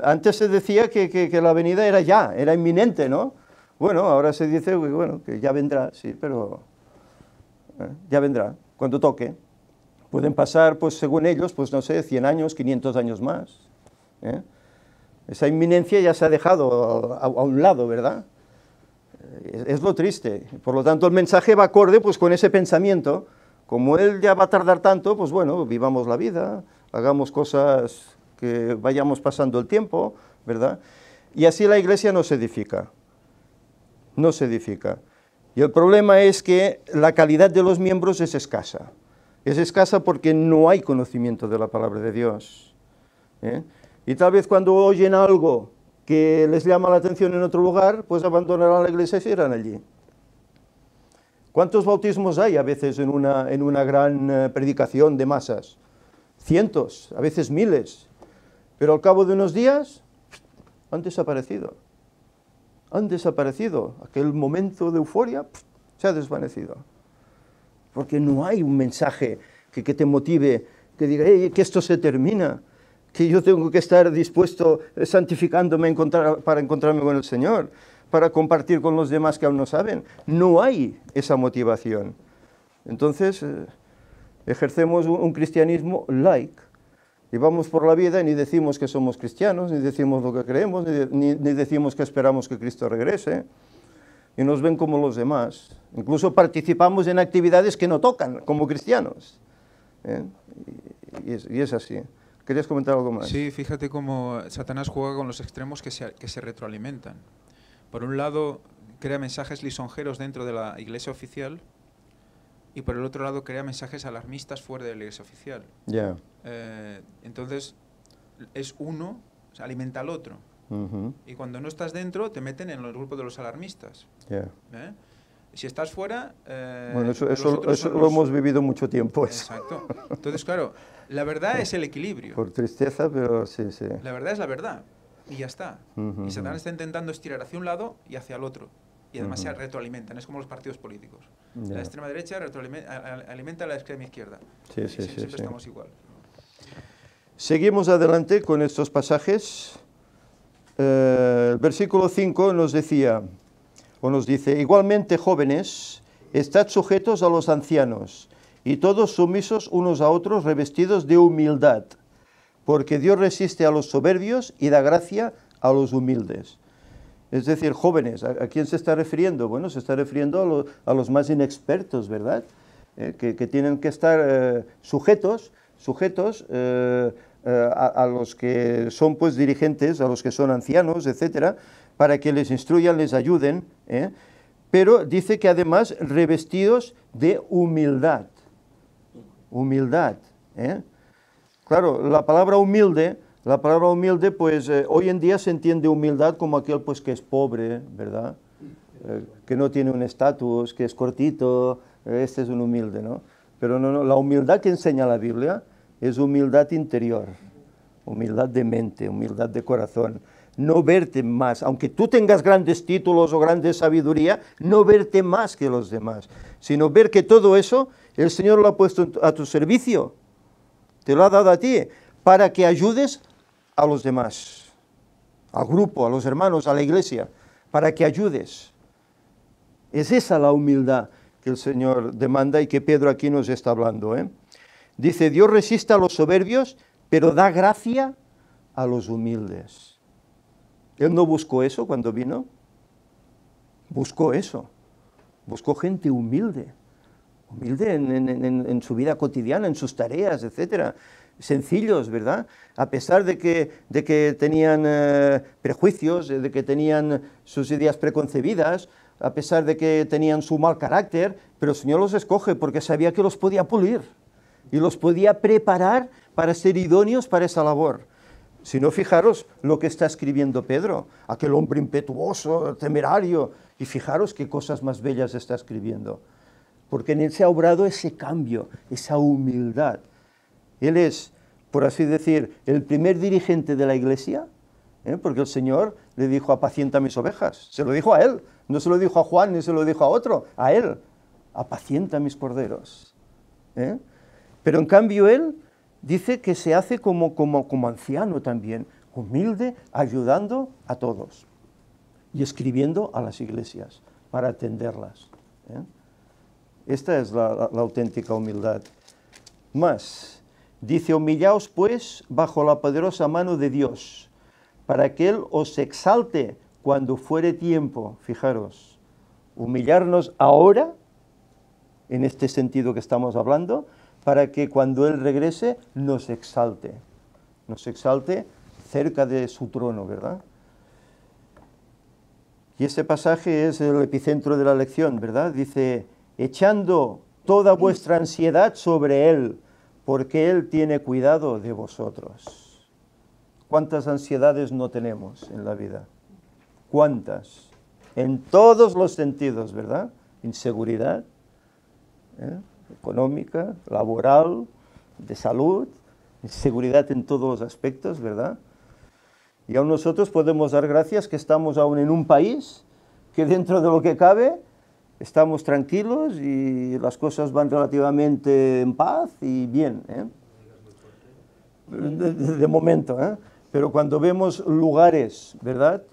Antes se decía que la venida era ya, era inminente, ¿no? Bueno, ahora se dice bueno, que ya vendrá, sí, pero ya vendrá, cuando toque. Pueden pasar, pues según ellos, pues no sé, 100 años, 500 años más. Esa inminencia ya se ha dejado a un lado, ¿verdad? Es lo triste. Por lo tanto, el mensaje va acorde pues, con ese pensamiento. Como él ya va a tardar tanto, pues bueno, vivamos la vida, hagamos cosas que vayamos pasando el tiempo, ¿verdad? Y así la iglesia no se edifica. No se edifica. Y el problema es que la calidad de los miembros es escasa. Es escasa porque no hay conocimiento de la palabra de Dios. Y tal vez cuando oyen algo que les llama la atención en otro lugar, pues abandonarán la iglesia y se irán allí. ¿Cuántos bautismos hay a veces en una gran predicación de masas? Cientos, a veces miles. Pero al cabo de unos días han desaparecido. Han desaparecido. Aquel momento de euforia se ha desvanecido. Porque no hay un mensaje que te motive, que diga, que esto se termina, que yo tengo que estar dispuesto, santificándome para encontrarme con el Señor, para compartir con los demás que aún no saben. No hay esa motivación. Entonces, ejercemos un cristianismo light, y vamos por la vida y ni decimos que somos cristianos, ni decimos lo que creemos, ni decimos que esperamos que Cristo regrese, y nos ven como los demás. Incluso participamos en actividades que no tocan como cristianos. Y es así. ¿Querías comentar algo más? Sí, fíjate cómo Satanás juega con los extremos que se retroalimentan. Por un lado, crea mensajes lisonjeros dentro de la iglesia oficial, y por el otro lado crea mensajes alarmistas fuera de la iglesia oficial. Yeah. Entonces, es uno, o sea, alimenta al otro. Y cuando no estás dentro, te meten en los grupos de los alarmistas. Yeah. Si estás fuera... bueno, eso lo hemos vivido mucho tiempo. Eso. Exacto. Entonces, claro, la verdad es el equilibrio. Por tristeza, pero sí, sí. La verdad es la verdad. Y ya está. Y Satanás está intentando estirar hacia un lado y hacia el otro. Y además se retroalimentan. Es como los partidos políticos. La extrema derecha alimenta a la extrema izquierda. Sí, siempre estamos igual. Seguimos adelante con estos pasajes. El versículo 5 nos dice, igualmente jóvenes, estad sujetos a los ancianos, y todos sumisos unos a otros, revestidos de humildad, porque Dios resiste a los soberbios y da gracia a los humildes. Es decir, jóvenes, ¿a quién se está refiriendo? Bueno, se está refiriendo a los más inexpertos, ¿verdad? Que tienen que estar sujetos a los que son pues dirigentes, a los que son ancianos, etcétera, para que les instruyan, les ayuden, pero dice que además revestidos de humildad. Humildad. Claro, la palabra humilde, pues hoy en día se entiende humildad como aquel pues que es pobre, ¿verdad? Que no tiene un estatus, que es cortito, este es un humilde, ¿no? Pero no, la humildad que enseña la Biblia es humildad interior, humildad de mente, humildad de corazón. No verte más, aunque tú tengas grandes títulos o grande sabiduría, no verte más que los demás, sino ver que todo eso el Señor lo ha puesto a tu servicio, te lo ha dado a ti, para que ayudes a los demás, al grupo, a los hermanos, a la iglesia, para que ayudes. Es esa la humildad que el Señor demanda y que Pedro aquí nos está hablando. Dice, Dios resiste a los soberbios, pero da gracia a los humildes. Él no buscó eso cuando vino, buscó eso, buscó gente humilde en su vida cotidiana, en sus tareas, etcétera, sencillos, ¿verdad? A pesar de que tenían prejuicios, de que tenían sus ideas preconcebidas, a pesar de que tenían su mal carácter, pero el Señor los escoge porque sabía que los podía pulir y los podía preparar para ser idóneos para esa labor. Si no, fijaros lo que está escribiendo Pedro, aquel hombre impetuoso, temerario, y fijaros qué cosas más bellas está escribiendo, porque en él se ha obrado ese cambio, esa humildad. Él es, por así decir, el primer dirigente de la iglesia, porque el Señor le dijo, apacienta mis ovejas, se lo dijo a él, no se lo dijo a Juan, ni se lo dijo a otro, a él, apacienta mis corderos. Pero en cambio él dice que se hace como anciano también, humilde, ayudando a todos y escribiendo a las iglesias para atenderlas. Esta es la auténtica humildad. Más, dice, humillaos pues bajo la poderosa mano de Dios, para que Él os exalte cuando fuere tiempo. Fijaros, humillarnos ahora, en este sentido que estamos hablando, para que cuando Él regrese nos exalte cerca de su trono, ¿verdad? Y este pasaje es el epicentro de la lección, ¿verdad? Dice, echando toda vuestra ansiedad sobre Él, porque Él tiene cuidado de vosotros. ¿Cuántas ansiedades no tenemos en la vida? ¿Cuántas? En todos los sentidos, ¿verdad? Inseguridad, económica, laboral, de salud, inseguridad en todos los aspectos, ¿verdad? Y aún nosotros podemos dar gracias que estamos aún en un país que dentro de lo que cabe estamos tranquilos y las cosas van relativamente en paz y bien, ¿eh? De momento, ¿eh? Pero cuando vemos lugares, ¿verdad?,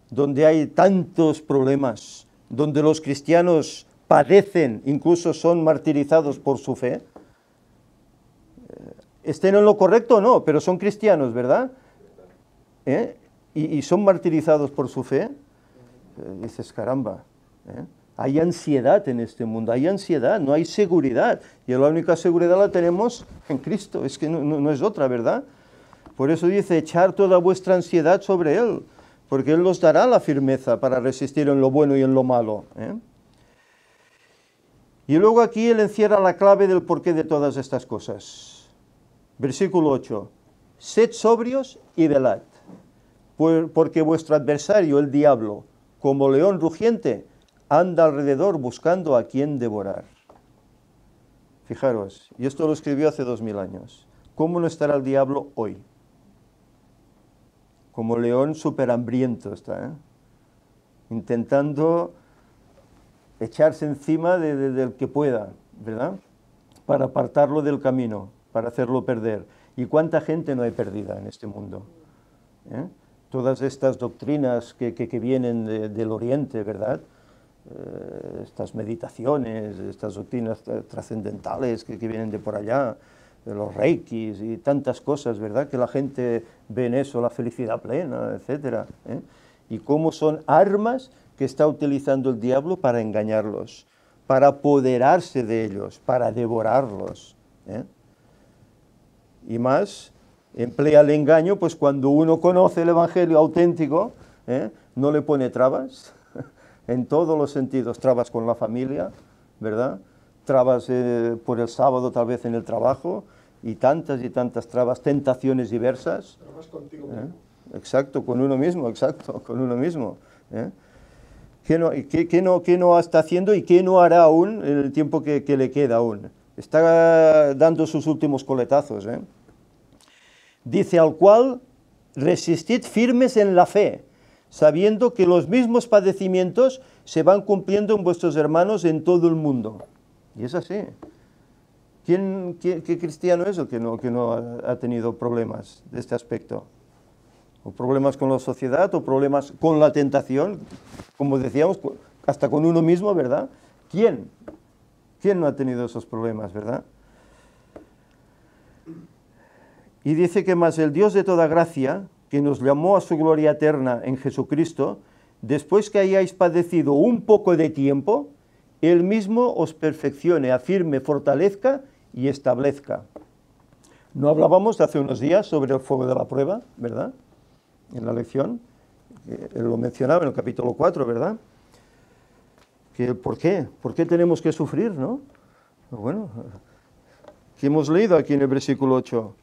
donde hay tantos problemas, donde los cristianos padecen, incluso son martirizados por su fe, estén en lo correcto o no, pero son cristianos, ¿verdad? Y son martirizados por su fe, dices, caramba, hay ansiedad en este mundo, hay ansiedad, no hay seguridad, y la única seguridad la tenemos en Cristo, es que no es otra, ¿verdad? Por eso dice, echar toda vuestra ansiedad sobre Él, porque Él os dará la firmeza para resistir en lo bueno y en lo malo, ¿eh? Y luego aquí Él encierra la clave del porqué de todas estas cosas. Versículo 8, sed sobrios y velad, porque vuestro adversario, el diablo, como león rugiente, anda alrededor buscando a quien devorar. Fijaros, y esto lo escribió hace 2000 años. ¿Cómo no estará el diablo hoy? Como león súper hambriento está, ¿eh? Intentando echarse encima del que pueda, ¿verdad? Para apartarlo del camino, para hacerlo perder. ¿Y cuánta gente no hay perdida en este mundo? Todas estas doctrinas que vienen del Oriente, ¿verdad? Estas meditaciones, estas doctrinas trascendentales que vienen de por allá, de los reikis y tantas cosas, ¿verdad? Que la gente ve en eso, la felicidad plena, etcétera, ¿eh? Y cómo son armas que está utilizando el diablo para engañarlos, para apoderarse de ellos, para devorarlos, ¿eh? Y más, emplea el engaño, pues cuando uno conoce el evangelio auténtico, no le pone trabas, en todos los sentidos, trabas con la familia, ¿verdad? Trabas por el sábado, tal vez en el trabajo, y tantas trabas, tentaciones diversas. Trabas contigo mismo. Exacto, con uno mismo, exacto, con uno mismo. ¿Qué no está haciendo y qué no hará aún en el tiempo que le queda aún? Está dando sus últimos coletazos, ¿eh? Dice, al cual resistid firmes en la fe, sabiendo que los mismos padecimientos se van cumpliendo en vuestros hermanos en todo el mundo. Y es así. ¿Qué cristiano es el que no ha tenido problemas de este aspecto? O problemas con la sociedad, o problemas con la tentación, como decíamos, hasta con uno mismo, ¿verdad? ¿Quién? ¿Quién no ha tenido esos problemas, verdad? Y dice que más el Dios de toda gracia, que nos llamó a su gloria eterna en Jesucristo, después que hayáis padecido un poco de tiempo, Él mismo os perfeccione, afirme, fortalezca y establezca. No hablábamos hace unos días sobre el fuego de la prueba, ¿verdad? En la lección, él lo mencionaba en el capítulo 4, ¿verdad? ¿Por qué? ¿Por qué tenemos que sufrir, no? Bueno, ¿qué hemos leído aquí en el versículo 8?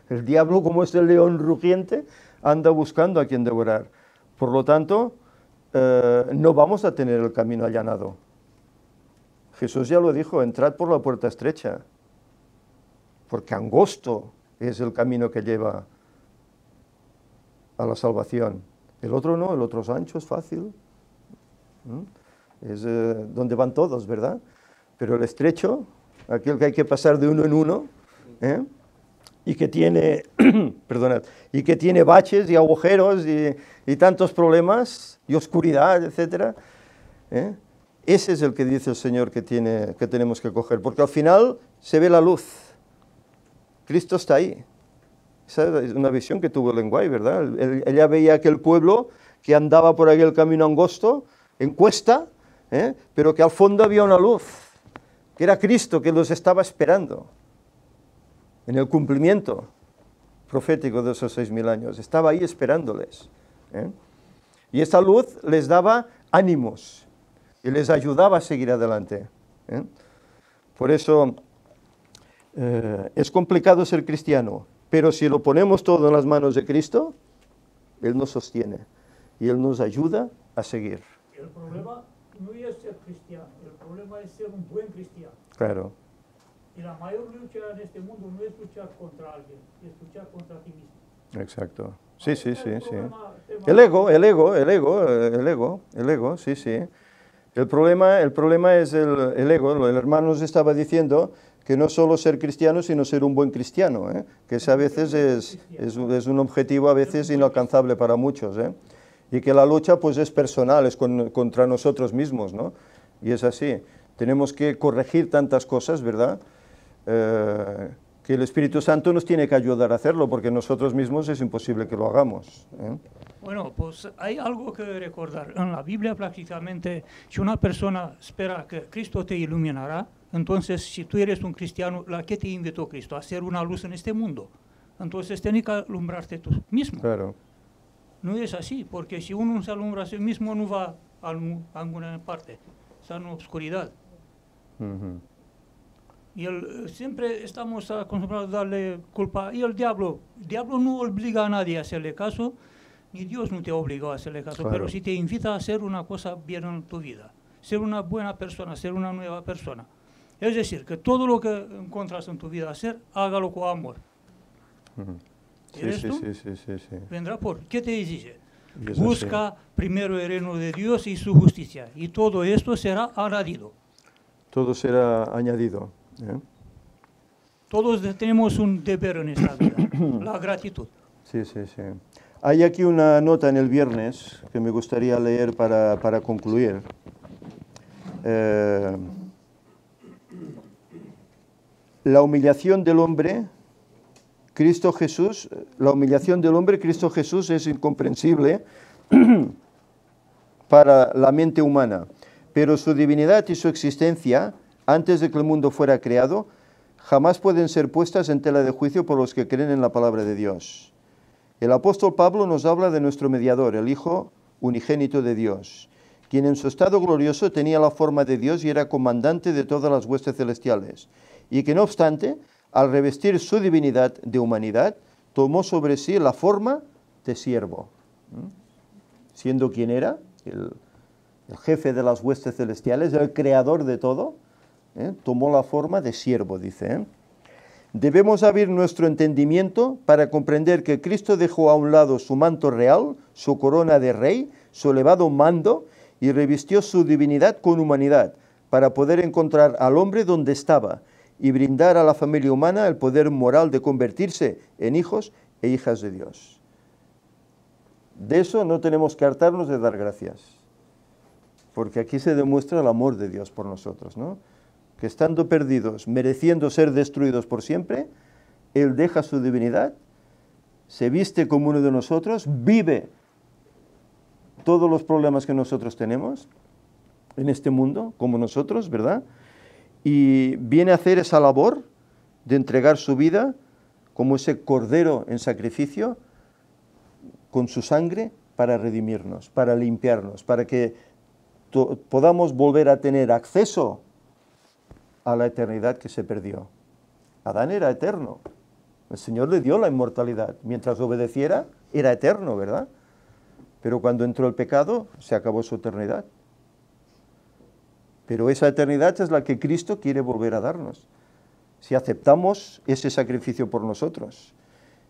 El diablo, como es el león rugiente, anda buscando a quien devorar. Por lo tanto, no vamos a tener el camino allanado. Jesús ya lo dijo, entrad por la puerta estrecha, porque angosto es el camino que lleva a la salvación. El otro no, el otro es ancho, es fácil. Es donde van todos, ¿verdad? Pero el estrecho, aquel que hay que pasar de uno en uno, y que tiene, perdonad, y que tiene baches y agujeros y tantos problemas, y oscuridad, etcétera, ese es el que dice el Señor que tenemos que coger, porque al final se ve la luz. Cristo está ahí. Esa es una visión que tuvo Lenguay, ¿verdad? Ella veía aquel pueblo que andaba por aquel camino angosto, en cuesta, pero que al fondo había una luz, que era Cristo, que los estaba esperando en el cumplimiento profético de esos 6000 años. Estaba ahí esperándoles. Y esa luz les daba ánimos y les ayudaba a seguir adelante. Por eso es complicado ser cristiano, pero si lo ponemos todo en las manos de Cristo, Él nos sostiene y Él nos ayuda a seguir. El problema no es ser cristiano, el problema es ser un buen cristiano. Claro. Y la mayor lucha en este mundo no es luchar contra alguien, es luchar contra ti mismo. Exacto. Sí, sí, sí, sí. El ego, sí, sí. El problema es el ego. El hermano nos estaba diciendo que no solo ser cristiano, sino ser un buen cristiano, ¿eh? Que ese a veces es un objetivo a veces inalcanzable para muchos, ¿eh? Y que la lucha pues es personal, es contra nosotros mismos, ¿no? Y es así. Tenemos que corregir tantas cosas, ¿verdad? Que el Espíritu Santo nos tiene que ayudar a hacerlo, porque nosotros mismos es imposible que lo hagamos, ¿eh? Bueno, pues hay algo que recordar. En la Biblia prácticamente, si una persona espera que Cristo te iluminará, entonces si tú eres un cristiano, ¿la que te invitó Cristo? A ser una luz en este mundo. Entonces tienes que alumbrarte tú mismo. Claro. No es así, porque si uno se alumbra a sí mismo no va a alguna parte, está en oscuridad. Uh-huh. Y siempre estamos acostumbrados a darle culpa. Y el diablo no obliga a nadie a hacerle caso, ni Dios no te obliga a hacerle caso, Claro. pero si te invita a hacer una cosa bien en tu vida, ser una buena persona, ser una nueva persona. Es decir, que todo lo que encuentras en tu vida hacer, hágalo con amor. Uh-huh. ¿Y Sí, esto? sí. Vendrá por, ¿qué te dice? Y es así. Busca primero el reino de Dios y su justicia, y todo esto será añadido. Todo será añadido, ¿eh? Todos tenemos un deber en esta vida, la gratitud. Sí. Hay aquí una nota en el viernes que me gustaría leer para concluir. La humillación del hombre, Cristo Jesús es incomprensible para la mente humana, pero su divinidad y su existencia, antes de que el mundo fuera creado, jamás pueden ser puestas en tela de juicio por los que creen en la palabra de Dios. El apóstol Pablo nos habla de nuestro mediador, el Hijo unigénito de Dios, quien en su estado glorioso tenía la forma de Dios y era comandante de todas las huestes celestiales, y que no obstante, al revestir su divinidad de humanidad, tomó sobre sí la forma de siervo. Siendo quien era, el jefe de las huestes celestiales, el creador de todo, tomó la forma de siervo, dice. Debemos abrir nuestro entendimiento para comprender que Cristo dejó a un lado su manto real, su corona de rey, su elevado mando, y revistió su divinidad con humanidad, para poder encontrar al hombre donde estaba, y brindar a la familia humana el poder moral de convertirse en hijos e hijas de Dios. De eso no tenemos que hartarnos de dar gracias, porque aquí se demuestra el amor de Dios por nosotros, ¿no? Que estando perdidos, mereciendo ser destruidos por siempre, Él deja su divinidad, se viste como uno de nosotros, vive todos los problemas que nosotros tenemos en este mundo, como nosotros, ¿verdad? Y viene a hacer esa labor de entregar su vida como ese cordero en sacrificio con su sangre para redimirnos, para limpiarnos, para que podamos volver a tener acceso a la eternidad que se perdió. Adán era eterno. El Señor le dio la inmortalidad. Mientras obedeciera, era eterno, ¿verdad? Pero cuando entró el pecado, se acabó su eternidad. Pero esa eternidad es la que Cristo quiere volver a darnos. Si aceptamos ese sacrificio por nosotros,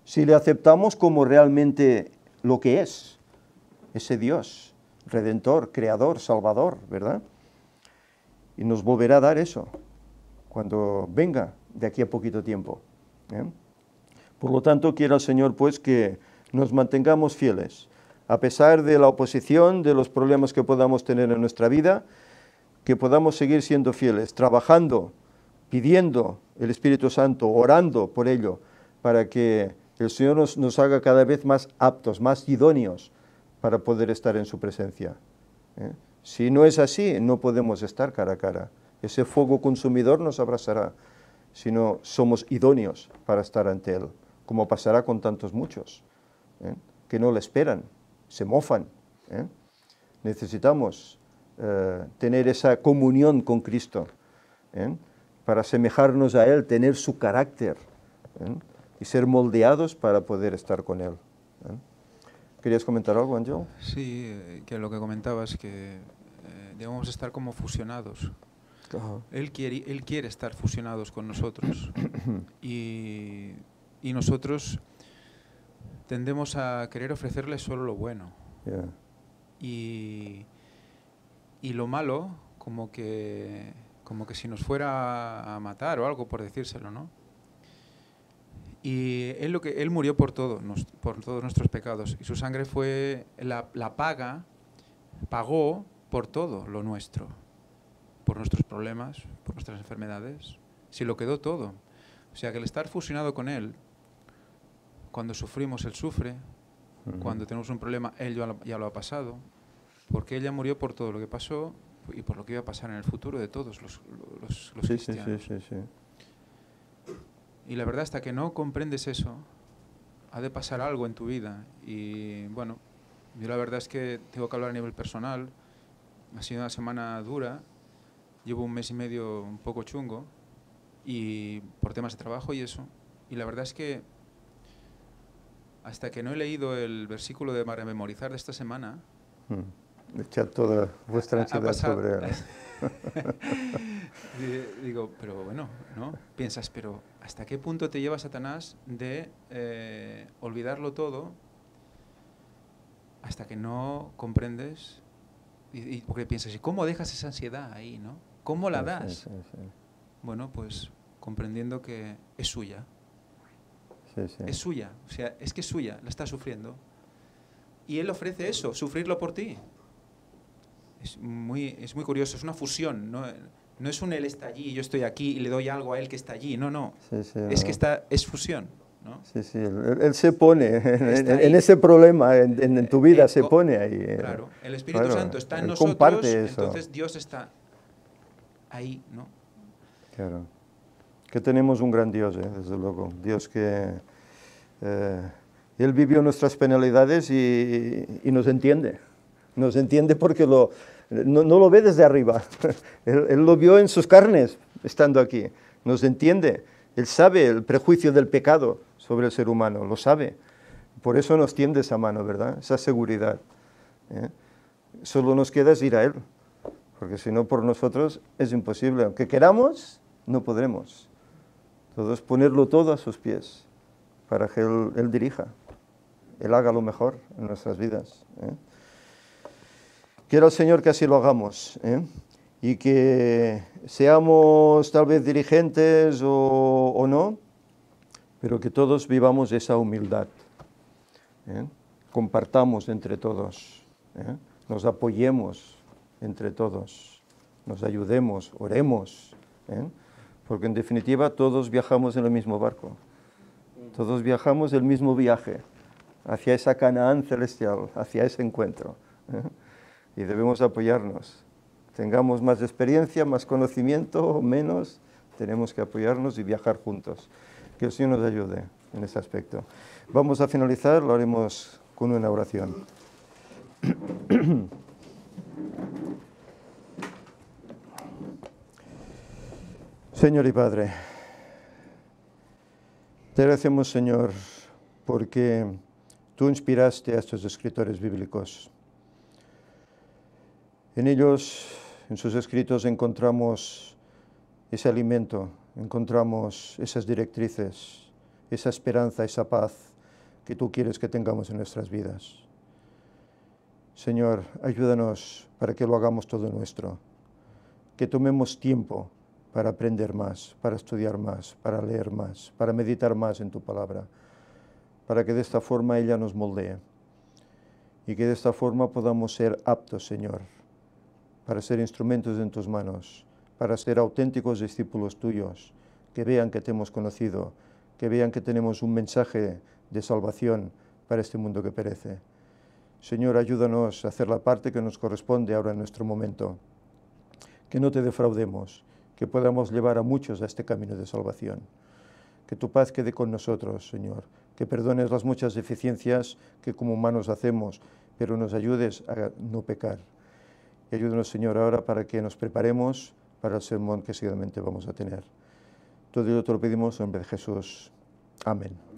si le aceptamos como realmente lo que es, ese Dios, Redentor, Creador, Salvador, ¿verdad? Y nos volverá a dar eso cuando venga de aquí a poquito tiempo, ¿eh? Por lo tanto, quiera el Señor pues que nos mantengamos fieles, a pesar de la oposición, de los problemas que podamos tener en nuestra vida, que podamos seguir siendo fieles, trabajando, pidiendo el Espíritu Santo, orando por ello, para que el Señor nos haga cada vez más aptos, más idóneos para poder estar en su presencia, ¿eh? Si no es así, no podemos estar cara a cara. Ese fuego consumidor nos abrazará, si no somos idóneos para estar ante Él, como pasará con tantos muchos, que no le esperan, se mofan. Necesitamos tener esa comunión con Cristo, para asemejarnos a Él, tener su carácter, y ser moldeados para poder estar con Él. ¿Querías comentar algo, Ángel? Sí, que lo que comentabas, que debemos estar como fusionados. Él quiere estar fusionados con nosotros. y nosotros tendemos a querer ofrecerle solo lo bueno. Yeah. Y lo malo, como que si nos fuera a matar o algo, por decírselo, ¿no? Y él murió por todos nuestros pecados. Y su sangre fue pagó por todo lo nuestro. Por nuestros problemas, por nuestras enfermedades. Se lo quedó todo. O sea que el estar fusionado con Él, cuando sufrimos, Él sufre. Cuando tenemos un problema, Él ya lo ha pasado. Porque Él ya murió por todo lo que pasó y por lo que iba a pasar en el futuro de todos los cristianos. Sí. Y la verdad, hasta que no comprendes eso, ha de pasar algo en tu vida. Y bueno, yo la verdad es que tengo que hablar a nivel personal. Ha sido una semana dura. Llevo un mes y medio un poco chungo y por temas de trabajo y eso. Y la verdad es que hasta que no he leído el versículo de memorizar de esta semana... Echad toda vuestra ansiedad sobre Él. Digo, pero bueno, ¿no? Piensas, pero ¿hasta qué punto te lleva Satanás de olvidarlo todo hasta que no comprendes? Y porque piensas, ¿y cómo dejas esa ansiedad ahí, no? ¿Cómo la das? Sí. Bueno, pues comprendiendo que es suya. Sí. Es suya, o sea, es que es suya, la está sufriendo. Y Él ofrece eso, sufrirlo por ti. Es muy curioso, es una fusión, no es un Él está allí y yo estoy aquí y le doy algo a Él que está allí, no. Es que es fusión, ¿no? Sí, él se pone en ese problema, en tu vida se pone ahí. Claro, el Espíritu Santo está en nosotros, entonces Dios está ahí, ¿no? Claro. Que tenemos un gran Dios, desde luego. Dios que... Él vivió nuestras penalidades y nos entiende. Nos entiende porque no lo ve desde arriba. Él lo vio en sus carnes, estando aquí. Nos entiende. Él sabe el prejuicio del pecado sobre el ser humano, lo sabe. Por eso nos tiende esa mano, ¿verdad? Esa seguridad. Solo nos queda es ir a Él. Porque si no, por nosotros es imposible. Aunque queramos, no podremos. Todo es ponerlo todo a sus pies para que Él dirija. Él haga lo mejor en nuestras vidas. Quiera el Señor que así lo hagamos. Y que seamos tal vez dirigentes o no, pero que todos vivamos esa humildad. Compartamos entre todos. Nos apoyemos entre todos. Nos ayudemos, oremos. Porque en definitiva todos viajamos en el mismo barco. Todos viajamos el mismo viaje hacia esa Canaán celestial, hacia ese encuentro. Y debemos apoyarnos. Tengamos más experiencia, más conocimiento o menos, tenemos que apoyarnos y viajar juntos. Que el Señor nos ayude en ese aspecto. Vamos a finalizar, lo haremos con una oración. Señor y Padre, te agradecemos, Señor, porque tú inspiraste a estos escritores bíblicos. En ellos, en sus escritos, encontramos ese alimento, encontramos esas directrices, esa esperanza, esa paz que tú quieres que tengamos en nuestras vidas. Señor, ayúdanos para que lo hagamos todo nuestro, que tomemos tiempo para aprender más, para estudiar más, para leer más, para meditar más en tu palabra, para que de esta forma ella nos moldee y que de esta forma podamos ser aptos, Señor, para ser instrumentos en tus manos, para ser auténticos discípulos tuyos, que vean que te hemos conocido, que vean que tenemos un mensaje de salvación para este mundo que perece. Señor, ayúdanos a hacer la parte que nos corresponde ahora en nuestro momento, que no te defraudemos, que podamos llevar a muchos a este camino de salvación. Que tu paz quede con nosotros, Señor, que perdones las muchas deficiencias que como humanos hacemos, pero nos ayudes a no pecar. Y ayúdanos, Señor, ahora para que nos preparemos para el sermón que seguidamente vamos a tener. Todo ello te lo pedimos en nombre de Jesús. Amén.